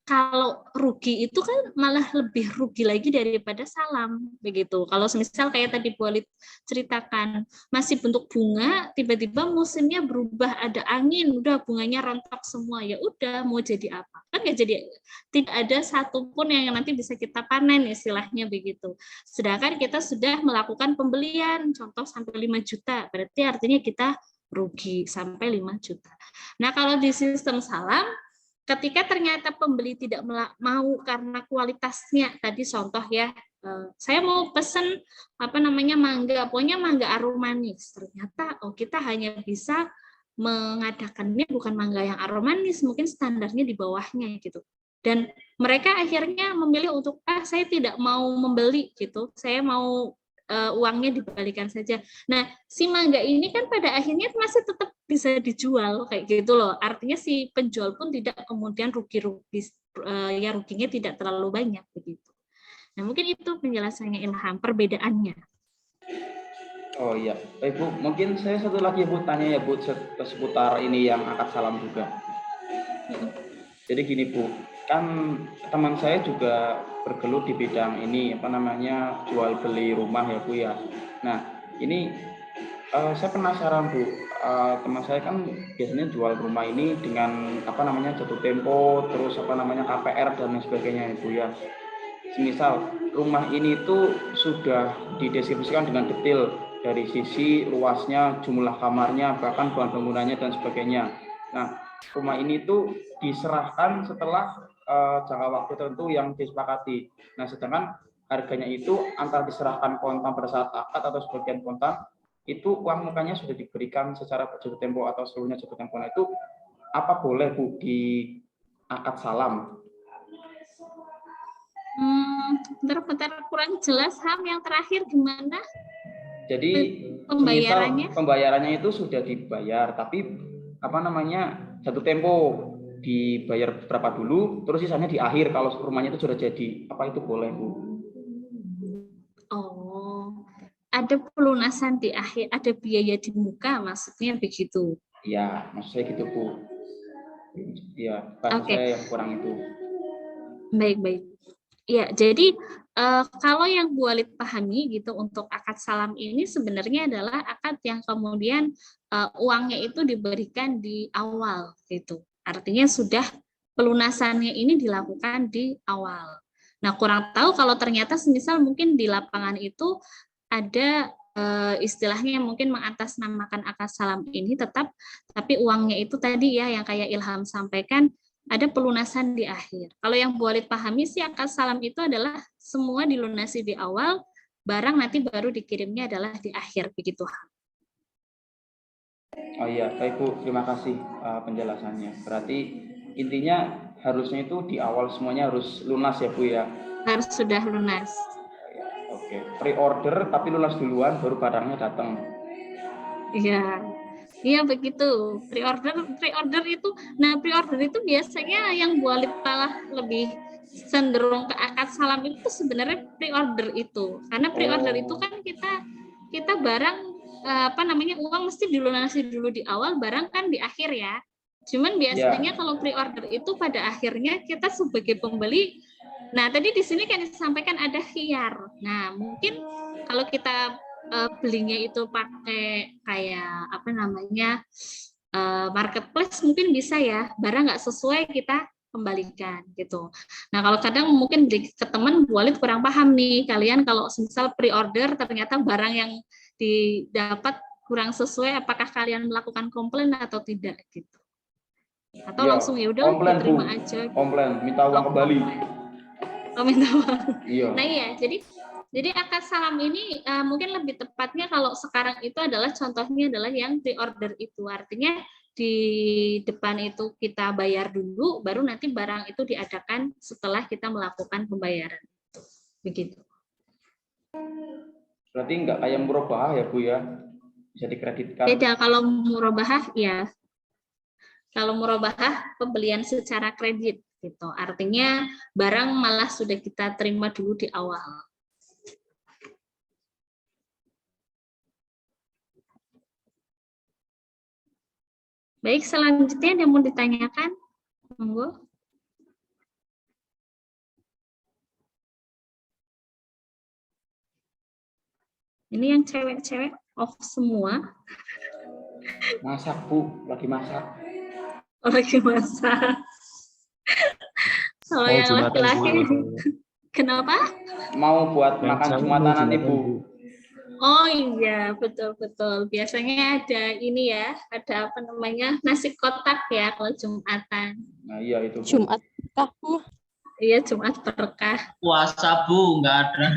kalau rugi itu kan malah lebih rugi lagi daripada salam begitu. Kalau misal kayak tadi Bu Walid ceritakan masih bentuk bunga, tiba-tiba musimnya berubah, ada angin, udah bunganya rontok semua, ya udah mau jadi apa? Kan nggak jadi, tidak ada satupun yang nanti bisa kita panen istilahnya begitu. Sedangkan kita sudah melakukan pembelian, contoh sampai 5 juta, berarti artinya kita rugi sampai 5 juta. Nah kalau di sistem salam, ketika ternyata pembeli tidak mau karena kualitasnya tadi, contoh ya, saya mau pesen mangga, pokoknya mangga aromanis, ternyata kita hanya bisa mengadakannya bukan mangga yang aromanis, mungkin standarnya di bawahnya gitu. Dan mereka akhirnya memilih untuk saya tidak mau membeli gitu, saya mau uangnya dibalikan saja. Nah, si mangga ini kan pada akhirnya masih tetap bisa dijual kayak gitu loh. Artinya si penjual pun tidak kemudian ya ruginya tidak terlalu banyak begitu. Nah, mungkin itu penjelasannya Ilham, perbedaannya. Oh iya, baik Bu. Mungkin saya satu lagi Bu tanya ya Bu seputar ini yang akad salam juga. Jadi gini Bu, kan teman saya juga bergelut di bidang ini jual beli rumah ya Bu ya. Nah ini saya penasaran Bu, teman saya kan biasanya jual rumah ini dengan apa namanya jatuh tempo, terus apa namanya KPR dan lain sebagainya Ibu ya. Semisal rumah ini itu sudah dideskripsikan dengan detail dari sisi luasnya, jumlah kamarnya, bahkan bahan bangunannya dan sebagainya. Nah, rumah ini itu diserahkan setelah jangka waktu tertentu yang disepakati. Nah, sedangkan harganya itu antara diserahkan kontan pada saat akad atau sebagian kontan, itu uang mukanya sudah diberikan secara jatuh tempo atau seluruhnya jatuh tempo. Nah, itu apa boleh Bu di akad salam? Bentar kurang jelas Ham, yang terakhir gimana? Jadi Pembayarannya? Pembayarannya itu sudah dibayar, tapi apa namanya jatuh tempo dibayar berapa dulu, terus sisanya di akhir kalau rumahnya itu sudah jadi. Apa itu boleh Bu? Oh, ada pelunasan di akhir, ada biaya di muka, maksudnya begitu? Iya, maksud saya gitu Bu. Iya, bahasa saya yang kurang itu. Baik. Ya, jadi kalau yang Bu Walid pahami gitu untuk akad salam ini sebenarnya adalah akad yang kemudian uangnya itu diberikan di awal gitu. Artinya sudah pelunasannya ini dilakukan di awal. Nah, kurang tahu kalau ternyata semisal mungkin di lapangan itu ada istilahnya mungkin mengatasnamakan akad salam ini tapi uangnya itu tadi ya yang kayak Ilham sampaikan, ada pelunasan di akhir. Kalau yang Bu Walid pahami sih akad salam itu adalah semua dilunasi di awal, barang nanti baru dikirimnya adalah di akhir, begitu. Oh iya, baik Bu, terima kasih penjelasannya. Berarti intinya harusnya itu di awal semuanya harus lunas ya Bu ya? Harus sudah lunas. Oke, pre-order tapi lunas duluan baru barangnya datang. Iya begitu. Pre-order itu, nah pre-order itu biasanya yang Bu Walid malah lebih cenderung ke akad salam itu sebenarnya pre-order itu. Karena pre-order itu kan kita barang apa namanya uang mesti dilunasi dulu di awal, barang kan di akhir ya. Cuman biasanya kalau pre-order itu pada akhirnya kita sebagai pembeli, nah tadi di sini kan disampaikan ada khiyar. Nah mungkin kalau kita belinya itu pakai kayak apa namanya marketplace mungkin bisa ya, barang nggak sesuai kita kembalikan gitu. Nah kalau kadang mungkin ke teman Bu Walid kurang paham nih, kalian kalau misal pre-order ternyata barang yang didapat kurang sesuai, apakah kalian melakukan komplain atau tidak gitu? Atau langsung ya udah diterima aja. Komplain, minta uang kembali. Oh, minta uang. Iya. Nah iya, jadi akad salam ini mungkin lebih tepatnya kalau sekarang itu adalah contohnya adalah yang pre-order itu. Artinya di depan itu kita bayar dulu, baru nanti barang itu diadakan setelah kita melakukan pembayaran. Begitu. Berarti nggak kayak murabahah ya Bu ya? Bisa dikreditkan. Beda kalau murabahah ya. Kalau murabahah pembelian secara kredit gitu. Artinya barang malah sudah kita terima dulu di awal. Baik, selanjutnya ada yang mau ditanyakan? Monggo. Ini yang cewek-cewek off semua. Masak Bu, lagi masak. Lagi masak. Kalau yang laki-laki, kenapa? Mau buat makan Jumatan nanti Bu. Oh iya, betul-betul. Biasanya ada ini ya, ada apa namanya, nasi kotak ya kalau Jumatan. Nah iya itu Bu. Jumat berkah Bu. Iya, Jumat berkah. Puasa Bu, nggak ada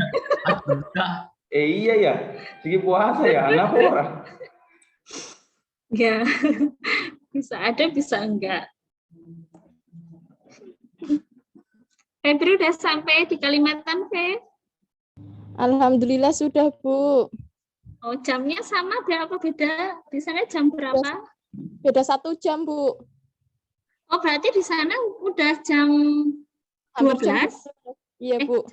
berkah. Iya ya, segi puasa ya, anak orang. Ya, bisa ada, bisa enggak. Febri udah sampai di Kalimantan, Fe? Alhamdulillah sudah Bu. Oh, jamnya sama berapa beda? Di sana jam berapa? Beda 1 jam Bu. Oh, berarti di sana udah jam 12? Iya Bu.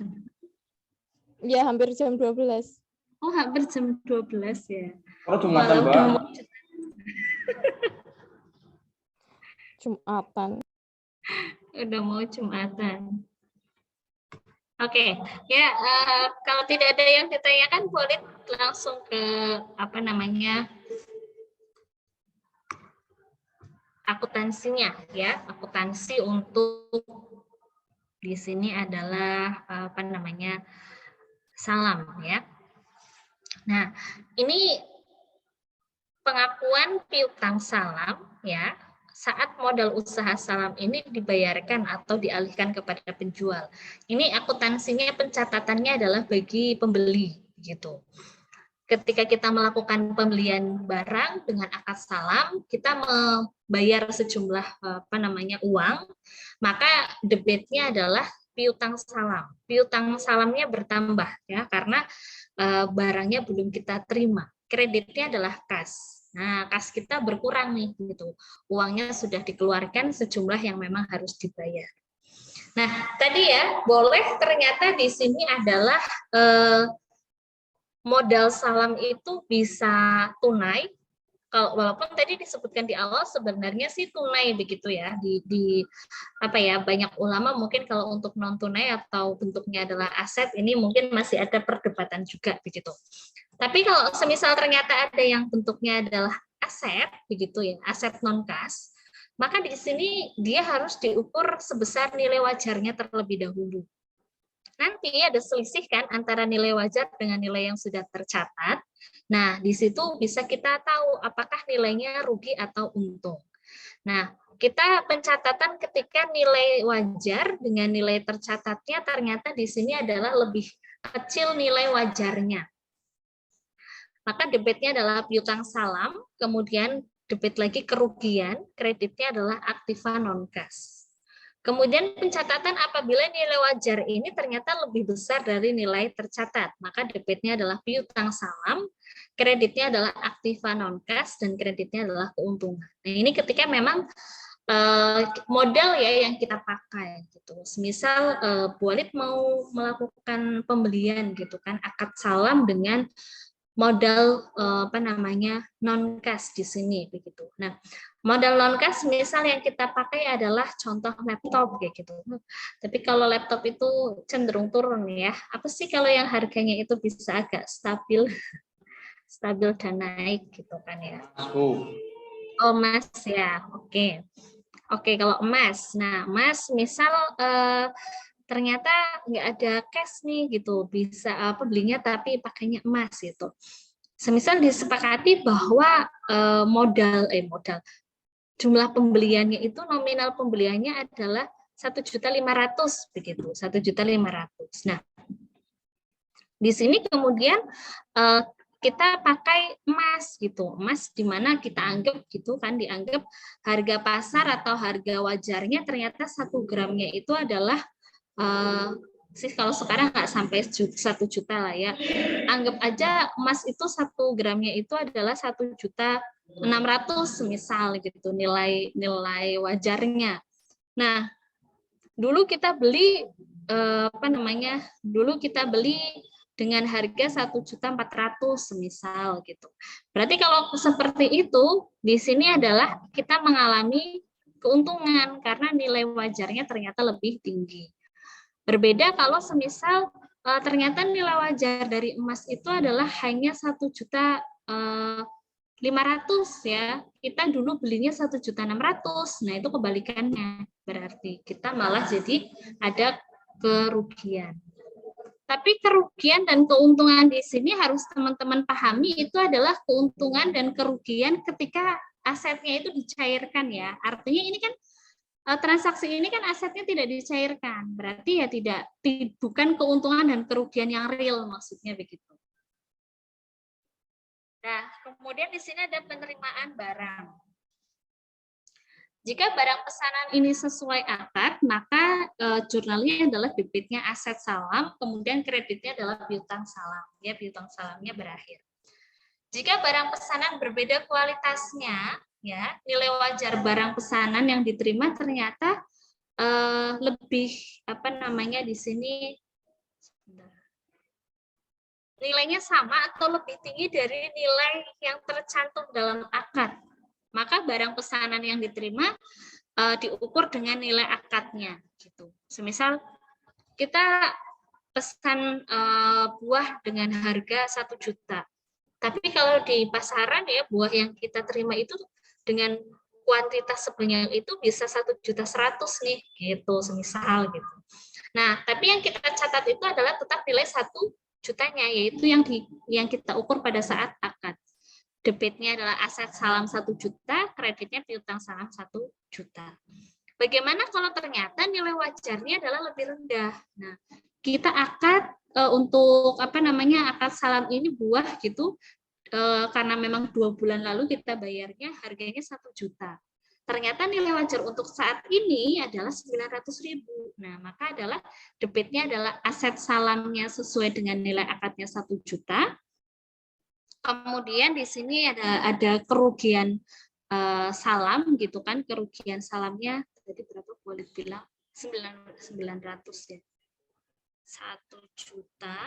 Iya hampir jam 12. Oh, hampir jam 12 ya. Kalau Jumatan Mbak. Jumatan. Udah mau Jumatan. Oke, ya kalau tidak ada yang ditanyakan boleh langsung ke apa namanya akuntansinya ya. Akuntansi untuk di sini adalah apa namanya? Salam ya. Nah, ini pengakuan piutang salam ya. Saat modal usaha salam ini dibayarkan atau dialihkan kepada penjual. Ini akuntansinya, pencatatannya adalah bagi pembeli gitu. Ketika kita melakukan pembelian barang dengan akad salam, kita membayar sejumlah uang, maka debitnya adalah piutang salam. Piutang salamnya bertambah ya karena barangnya belum kita terima. Kreditnya adalah kas. Nah, kas kita berkurang nih gitu. Uangnya sudah dikeluarkan sejumlah yang memang harus dibayar. Nah, tadi ya, boleh ternyata di sini adalah modal salam itu bisa tunai. Kalau walaupun tadi disebutkan di awal sebenarnya sih tunai begitu ya, di banyak ulama mungkin kalau untuk non tunai atau bentuknya adalah aset ini mungkin masih ada perdebatan juga begitu. Tapi kalau semisal ternyata ada yang bentuknya adalah aset begitu ya, aset non kas, maka di sini dia harus diukur sebesar nilai wajarnya terlebih dahulu. Nanti ada selisih kan antara nilai wajar dengan nilai yang sudah tercatat. Nah, di situ bisa kita tahu apakah nilainya rugi atau untung. Nah, kita pencatatan ketika nilai wajar dengan nilai tercatatnya ternyata di sini adalah lebih kecil nilai wajarnya. Maka debitnya adalah piutang salam, kemudian debit lagi kerugian, kreditnya adalah aktiva non kas. Kemudian pencatatan apabila nilai wajar ini ternyata lebih besar dari nilai tercatat, maka debitnya adalah piutang salam, kreditnya adalah aktiva non kas, dan kreditnya adalah keuntungan. Nah, ini ketika memang modal ya yang kita pakai gitu. Semisal Bu Walid mau melakukan pembelian gitu kan, akad salam dengan modal non kas di sini begitu. Nah, modal non kas misal yang kita pakai adalah contoh laptop kayak gitu. Tapi kalau laptop itu cenderung turun ya. Apa sih kalau yang harganya itu bisa agak stabil dan naik gitu kan ya. Oh, emas ya. Oke. Oke, kalau emas. Nah, emas misal ternyata nggak ada cash nih gitu, bisa belinya tapi pakainya emas gitu. Semisal disepakati bahwa modal jumlah pembeliannya itu nominal pembeliannya adalah 1.500.000 begitu, 1.500.000. Nah, di sini kemudian kita pakai emas gitu, emas di mana kita anggap gitu kan, dianggap harga pasar atau harga wajarnya ternyata 1 gramnya itu adalah kalau sekarang nggak sampai 1 juta lah ya, anggap aja emas itu 1 gramnya itu adalah 1.600.000 misal gitu nilai wajarnya. Nah, dulu kita beli dulu kita beli dengan harga 1.400.000 misal gitu. Berarti kalau seperti itu di sini adalah kita mengalami keuntungan karena nilai wajarnya ternyata lebih tinggi. Berbeda kalau semisal ternyata nilai wajar dari emas itu adalah hanya 1.500.000 ya. Kita dulu belinya 1.600.000. Nah, itu kebalikannya. Berarti kita malah jadi ada kerugian. Tapi kerugian dan keuntungan di sini harus teman-teman pahami itu adalah keuntungan dan kerugian ketika asetnya itu dicairkan ya. Artinya ini kan transaksi ini kan asetnya tidak dicairkan, berarti ya bukan keuntungan dan kerugian yang real maksudnya begitu. Nah, kemudian di sini ada penerimaan barang. Jika barang pesanan ini sesuai akad, maka jurnalnya adalah debitnya aset salam, kemudian kreditnya adalah piutang salam. Ya, piutang salamnya berakhir. Jika barang pesanan berbeda kualitasnya, ya nilai wajar barang pesanan yang diterima ternyata lebih di sini nilainya sama atau lebih tinggi dari nilai yang tercantum dalam akad, maka barang pesanan yang diterima diukur dengan nilai akadnya gitu. Semisal kita pesan buah dengan harga 1 juta, tapi kalau di pasaran ya buah yang kita terima itu dengan kuantitas sebanyak itu bisa 1.100.000 nih, gitu, semisal gitu. Nah, tapi yang kita catat itu adalah tetap nilai 1 jutanya, yaitu yang kita ukur pada saat akad. Debitnya adalah aset salam 1 juta, kreditnya piutang salam 1 juta. Bagaimana kalau ternyata nilai wajarnya adalah lebih rendah? Nah, kita akad untuk akad salam ini buah gitu, karena memang 2 bulan lalu kita bayarnya harganya 1 juta. Ternyata nilai wajar untuk saat ini adalah 900.000. Nah, maka adalah debitnya adalah aset salamnya sesuai dengan nilai akadnya 1 juta. Kemudian di sini ada kerugian salam gitu kan, kerugian salamnya tadi berapa boleh bilang 900 ya. 1 juta.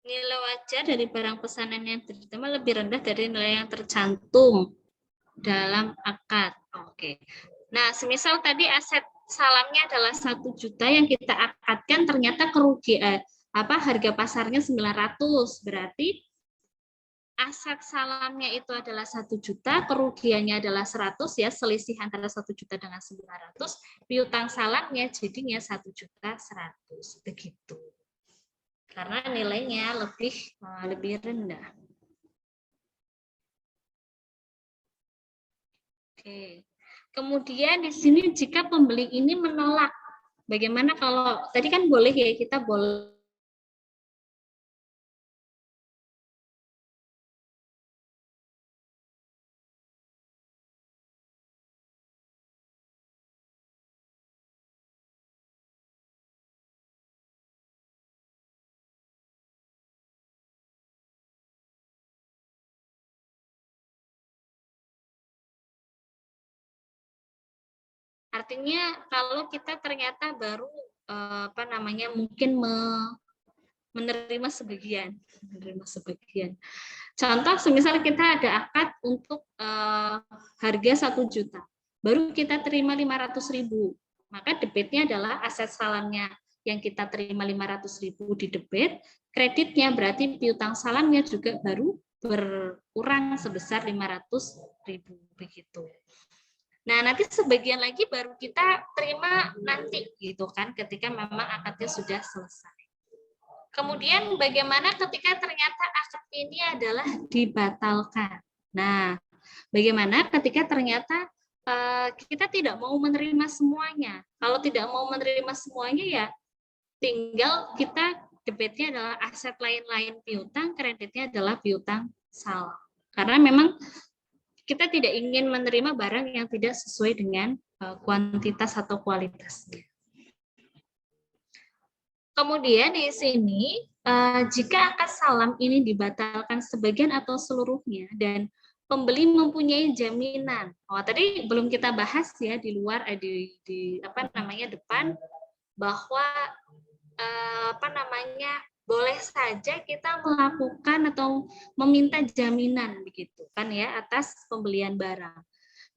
Nilai wajar dari barang pesanan yang diterima lebih rendah dari nilai yang tercantum dalam akad. Oke. Nah, semisal tadi aset salamnya adalah 1 juta yang kita akadkan, ternyata harga pasarnya 900, berarti aset salamnya itu adalah 1 juta, kerugiannya adalah 100 ya, selisih antara 1 juta dengan 900, piutang salamnya jadinya 1.100.000 begitu. Karena nilainya lebih rendah. Oke. Kemudian di sini jika pembeli ini menolak, bagaimana kalau tadi kan boleh ya, kita boleh artinya kalau kita ternyata baru mungkin menerima sebagian. Contoh, semisal kita ada akad untuk harga 1 juta, baru kita terima 500.000, maka debitnya adalah aset salamnya yang kita terima 500.000 di debit, kreditnya berarti piutang salamnya juga baru berkurang sebesar 500.000 begitu. Nah, nanti sebagian lagi baru kita terima nanti gitu kan, ketika memang akadnya sudah selesai. Kemudian bagaimana ketika ternyata akad ini adalah dibatalkan? Nah, bagaimana ketika ternyata kita tidak mau menerima semuanya? Kalau tidak mau menerima semuanya ya tinggal kita debitnya adalah aset lain-lain piutang, kreditnya adalah piutang salam. Karena memang kita tidak ingin menerima barang yang tidak sesuai dengan kuantitas atau kualitasnya. Kemudian di sini, jika akad salam ini dibatalkan sebagian atau seluruhnya dan pembeli mempunyai jaminan. Tadi belum kita bahas ya di luar depan bahwa boleh saja kita melakukan atau meminta jaminan begitu kan ya atas pembelian barang.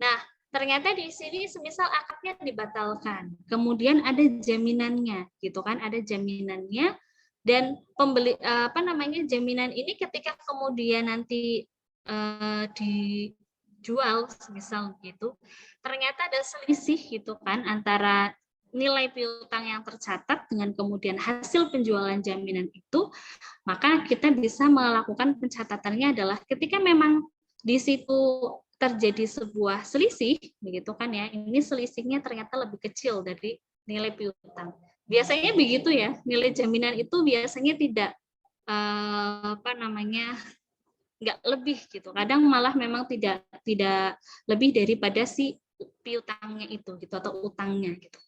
Nah, ternyata di sini semisal akadnya dibatalkan, kemudian ada jaminannya gitu kan, ada jaminannya dan pembeli jaminan ini ketika kemudian nanti dijual semisal gitu, ternyata ada selisih gitu kan antara nilai piutang yang tercatat dengan kemudian hasil penjualan jaminan itu, maka kita bisa melakukan pencatatannya adalah ketika memang di situ terjadi sebuah selisih, begitu kan ya, ini selisihnya ternyata lebih kecil dari nilai piutang. Biasanya begitu ya, nilai jaminan itu biasanya tidak nggak lebih gitu. Kadang malah memang tidak lebih daripada si piutangnya itu gitu atau utangnya gitu.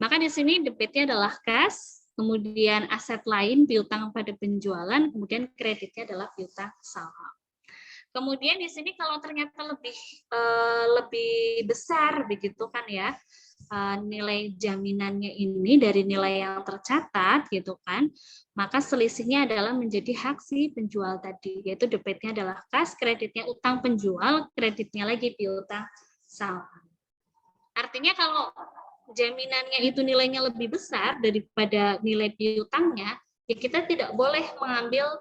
Maka di sini debitnya adalah kas, kemudian aset lain piutang pada penjualan, kemudian kreditnya adalah piutang salam. Kemudian di sini kalau ternyata lebih besar begitu kan ya nilai jaminannya ini dari nilai yang tercatat gitu kan, maka selisihnya adalah menjadi hak si penjual tadi, yaitu debitnya adalah kas, kreditnya utang penjual, kreditnya lagi piutang salam. Artinya kalau jaminannya itu nilainya lebih besar daripada nilai piutangnya, ya kita tidak boleh mengambil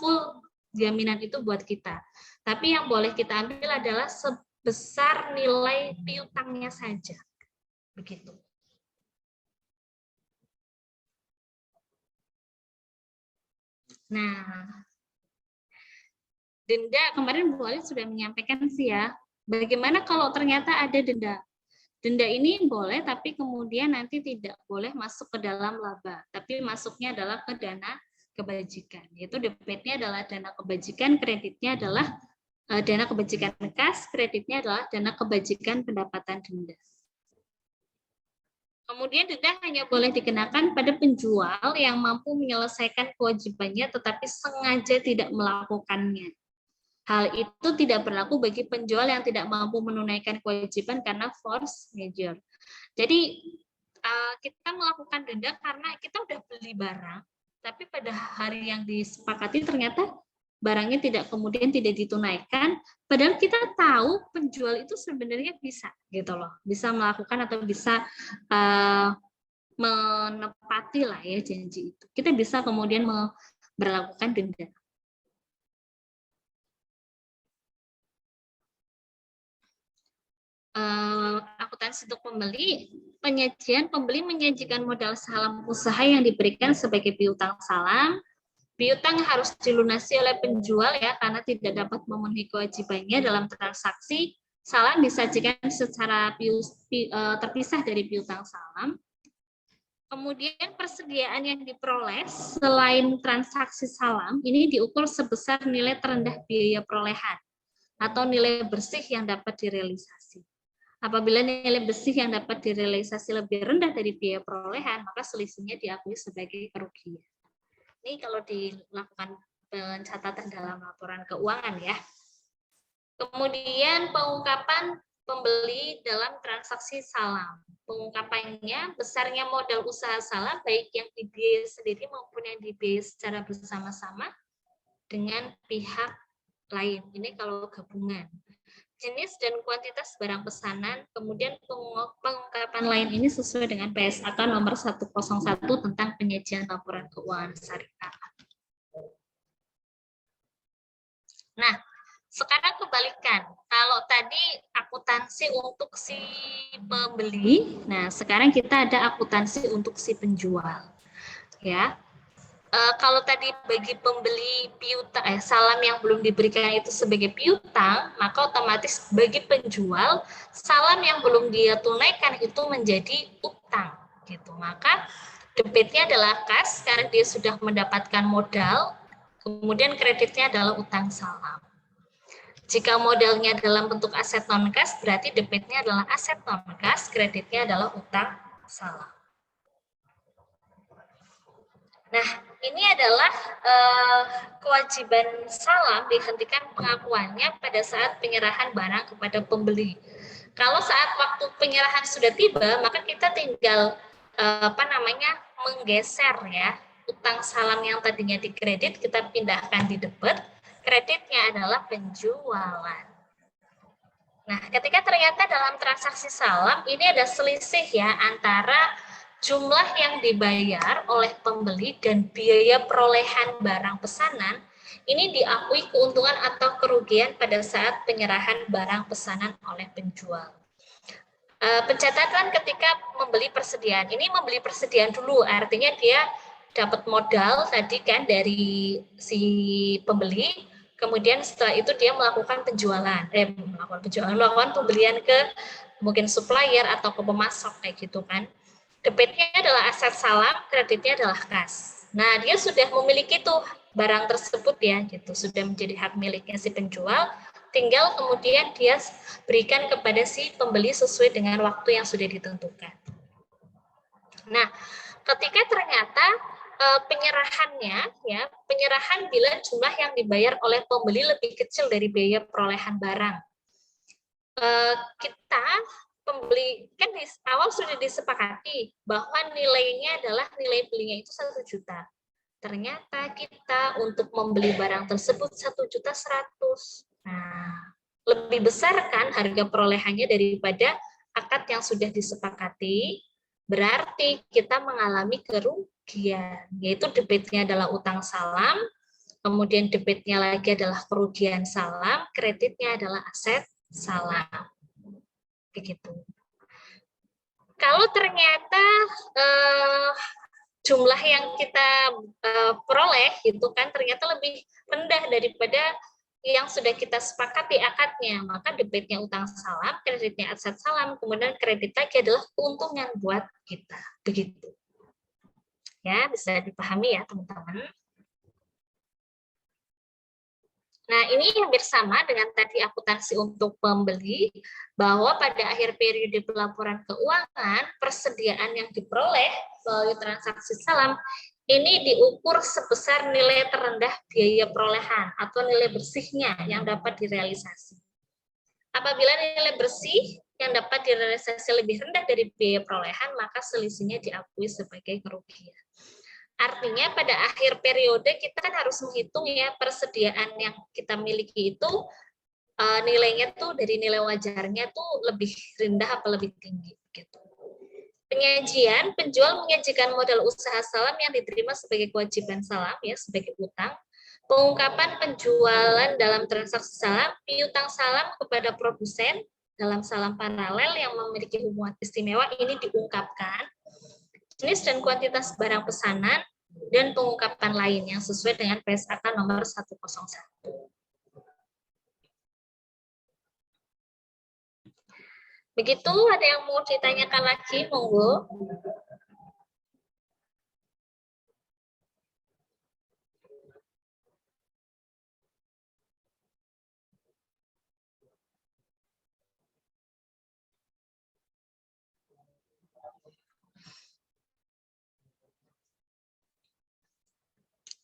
full jaminan itu buat kita. Tapi yang boleh kita ambil adalah sebesar nilai piutangnya saja. Begitu. Nah, denda kemarin Bu Ali sudah menyampaikan sih ya. Bagaimana kalau ternyata ada denda? Denda ini boleh, tapi kemudian nanti tidak boleh masuk ke dalam laba, tapi masuknya adalah ke dana kebajikan. Yaitu debitnya adalah dana kebajikan, kreditnya adalah dana kebajikan kas, kreditnya adalah dana kebajikan pendapatan denda. Kemudian denda hanya boleh dikenakan pada penjual yang mampu menyelesaikan kewajibannya tetapi sengaja tidak melakukannya. Hal itu tidak berlaku bagi penjual yang tidak mampu menunaikan kewajiban karena force majeure. Jadi kita melakukan denda karena kita udah beli barang, tapi pada hari yang disepakati ternyata barangnya kemudian tidak ditunaikan, padahal kita tahu penjual itu sebenarnya bisa gitu loh, bisa melakukan atau bisa menepati lah ya janji itu. Kita bisa kemudian memperlakukan denda. Akuntansi untuk pembeli, penyajian pembeli menyajikan modal salam usaha yang diberikan sebagai piutang salam. Piutang harus dilunasi oleh penjual ya karena tidak dapat memenuhi kewajibannya dalam transaksi. Salam disajikan secara terpisah dari piutang salam. Kemudian persediaan yang diperoleh selain transaksi salam ini diukur sebesar nilai terendah biaya perolehan atau nilai bersih yang dapat direalisasi. Apabila nilai bersih yang dapat direalisasi lebih rendah dari biaya perolehan, maka selisihnya diakui sebagai kerugian. Ini kalau dilakukan pencatatan dalam laporan keuangan ya. Kemudian pengungkapan pembeli dalam transaksi salam. Pengungkapannya besarnya modal usaha salam baik yang dibiayai sendiri maupun yang dibiayai secara bersama-sama dengan pihak lain. Ini kalau gabungan. Jenis dan kuantitas barang pesanan, kemudian pengungkapan lain ini sesuai dengan PSAK nomor 101 tentang penyajian laporan keuangan syariah. Nah, sekarang kebalikan. Kalau tadi akuntansi untuk si pembeli, nah sekarang kita ada akuntansi untuk si penjual. Ya. Kalau tadi bagi pembeli piutang salam yang belum diberikan itu sebagai piutang, maka otomatis bagi penjual salam yang belum dia tunaikan itu menjadi utang gitu. Maka debitnya adalah kas karena dia sudah mendapatkan modal, kemudian kreditnya adalah utang salam. Jika modalnya dalam bentuk aset non kas, berarti debitnya adalah aset non kas, kreditnya adalah utang salam. Nah, ini adalah kewajiban salam dihentikan pengakuannya pada saat penyerahan barang kepada pembeli. Kalau saat waktu penyerahan sudah tiba, maka kita tinggal menggeser ya utang salam yang tadinya dikredit kita pindahkan di debit, kreditnya adalah penjualan. Nah, ketika ternyata dalam transaksi salam ini ada selisih ya antara jumlah yang dibayar oleh pembeli dan biaya perolehan barang pesanan, ini diakui keuntungan atau kerugian pada saat penyerahan barang pesanan oleh penjual. Pencatatan ketika membeli persediaan, ini membeli persediaan dulu, artinya dia dapat modal tadi kan dari si pembeli, kemudian setelah itu dia melakukan melakukan pembelian ke mungkin supplier atau ke pemasok kayak gitu kan. Debitnya adalah aset salam, kreditnya adalah kas. Nah, dia sudah memiliki tuh barang tersebut ya, gitu. Sudah menjadi hak miliknya si penjual, tinggal kemudian dia berikan kepada si pembeli sesuai dengan waktu yang sudah ditentukan. Nah, ketika ternyata penyerahannya ya, penyerahan bila jumlah yang dibayar oleh pembeli lebih kecil dari biaya perolehan barang. Kita pembeli kan di awal sudah disepakati bahwa nilainya adalah nilai belinya itu 1 juta. Ternyata kita untuk membeli barang tersebut 1.100.000. Nah, lebih besar kan harga perolehannya daripada akad yang sudah disepakati. Berarti kita mengalami kerugian, yaitu debitnya adalah utang salam, kemudian debitnya lagi adalah kerugian salam, kreditnya adalah aset salam. Begitu. Kalau ternyata jumlah yang kita peroleh itu kan ternyata lebih rendah daripada yang sudah kita sepakati akadnya, maka debitnya utang salam, kreditnya aset salam, kemudian kredit lagi adalah keuntungan buat kita. Begitu. Ya, bisa dipahami ya, teman-teman. Nah, ini hampir sama dengan tadi akuntansi untuk pembeli, bahwa pada akhir periode pelaporan keuangan, persediaan yang diperoleh melalui transaksi salam ini diukur sebesar nilai terendah biaya perolehan atau nilai bersihnya yang dapat direalisasi. Apabila nilai bersih yang dapat direalisasi lebih rendah dari biaya perolehan, maka selisihnya diakui sebagai kerugian. Artinya pada akhir periode kita kan harus menghitung ya persediaan yang kita miliki itu nilainya tuh dari nilai wajarnya tuh lebih rendah apa lebih tinggi gitu. Penyajian, penjual menyajikan modal usaha salam yang diterima sebagai kewajiban salam ya sebagai utang. Pengungkapan penjualan dalam transaksi salam, piutang salam kepada produsen dalam salam paralel yang memiliki hubungan istimewa ini diungkapkan. Jenis dan kuantitas barang pesanan dan pengungkapan lain yang sesuai dengan PSAK nomor 101. Begitu, ada yang mau ditanyakan lagi, monggo.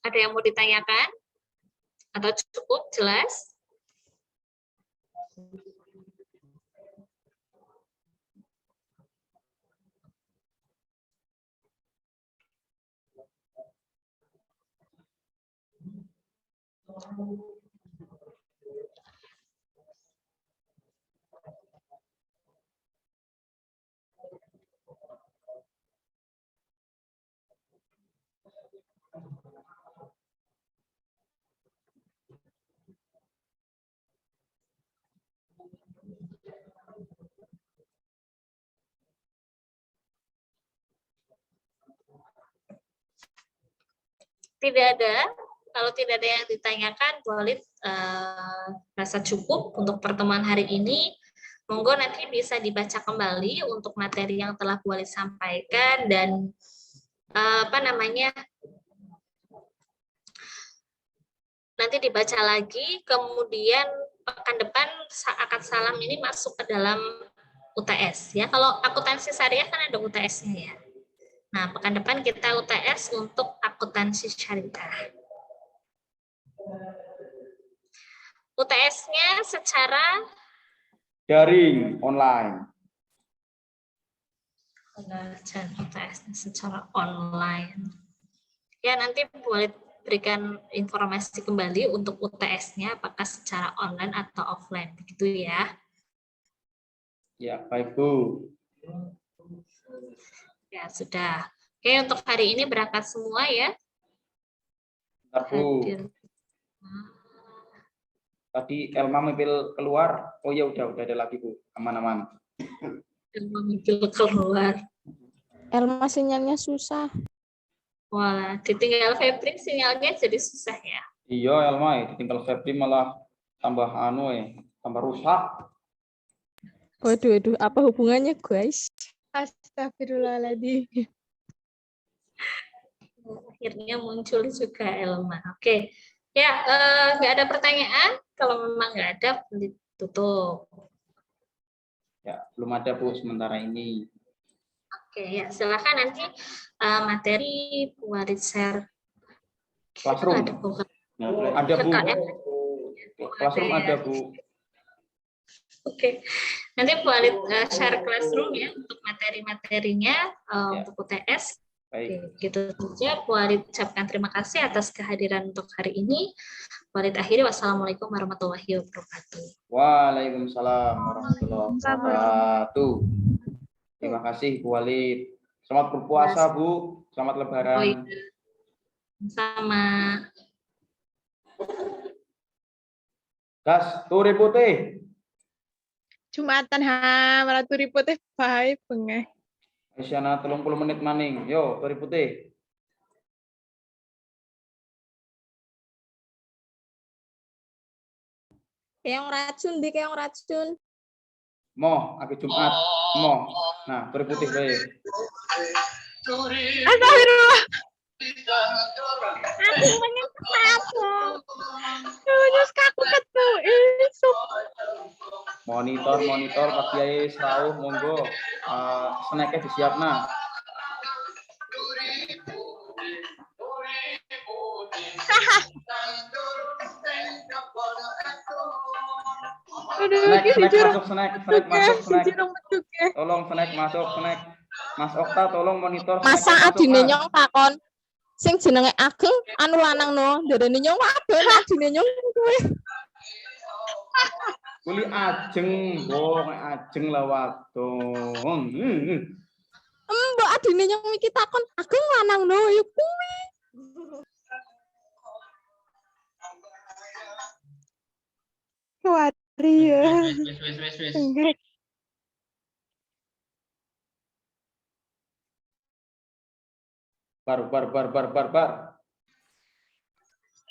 Ada yang mau ditanyakan? Atau cukup jelas? Tidak ada. Kalau tidak ada yang ditanyakan, boleh rasa cukup untuk pertemuan hari ini. Monggo nanti bisa dibaca kembali untuk materi yang telah Bu Walid sampaikan dan nanti dibaca lagi. Kemudian pekan depan akad salam ini masuk ke dalam UTS ya. Kalau akuntansi syariah kan ada UTS-nya ya. Nah, pekan depan kita UTS untuk akuntansi syariah. UTS-nya secara daring, online. UTS-nya secara online. Ya, nanti boleh berikan informasi kembali untuk UTS-nya apakah secara online atau offline, begitu ya. Ya, baik Bu. Ya, sudah. Oke, untuk hari ini berangkat semua ya. Bentar, Bu. Tadi Elma mobil keluar. Oh ya udah ada lagi Bu. Aman-aman. Elma mobil keluar. Elma sinyalnya susah. Wah, ditinggal Febri sinyalnya jadi susah ya. Iya Elma, ditinggal Febri malah tambah tambah rusak. Waduh, apa hubungannya guys? Astagfirullahaladzim. Akhirnya muncul juga Elma. Oke. Ya, nggak ada pertanyaan. Kalau memang nggak ada, ditutup. Ya, belum ada Bu sementara ini. Oke, ya silakan nanti materi Bu Walid share. Classroom. Ada Bu. Classroom ada Bu. Oke. Nanti Bu Walid share classroom ya untuk materi-materinya untuk UTS. Baik. Oke, gitu saja. Bu Walid ucapkan terima kasih atas kehadiran untuk hari ini. Bu Walid akhiri, wassalamualaikum warahmatullahi wabarakatuh. Waalaikumsalam warahmatullahi wabarakatuh. Terima kasih Bu Walid. Selamat berpuasa Bu. Selamat Lebaran. Oh, iya. Sama. Gas, turi putih. Jumatan ha, malah turi putih bae bengeh. Isyana 30 menit maning. Yo, turi putih. Keong racun di keong racun. Moh, aku Jumat. Moh. Nah, turi putih bae. Astagfirullah. Aku menyesal. Terus kaku ketu isuk. Monitor Pak Kiai Srawuh monggo. Snacknya disiapna. Aduh, Snack gini jeruk masuk, snack meduk ya, masuk, snack. jeruk meduk ya. Tolong snack masuk, snack. Mas Okta tolong monitor Masa snacknya masuk, adine Mas. nyong takon sing jenenge Ageng anu lanang no, dadane nyong wadon adine nyong kuwe. Kuli ajeng, ajeng lah wadon. Mbok adine nyong iki takon Ageng lanang no ya kuwi. Kuwari ya. Wis. Enggak. Bar.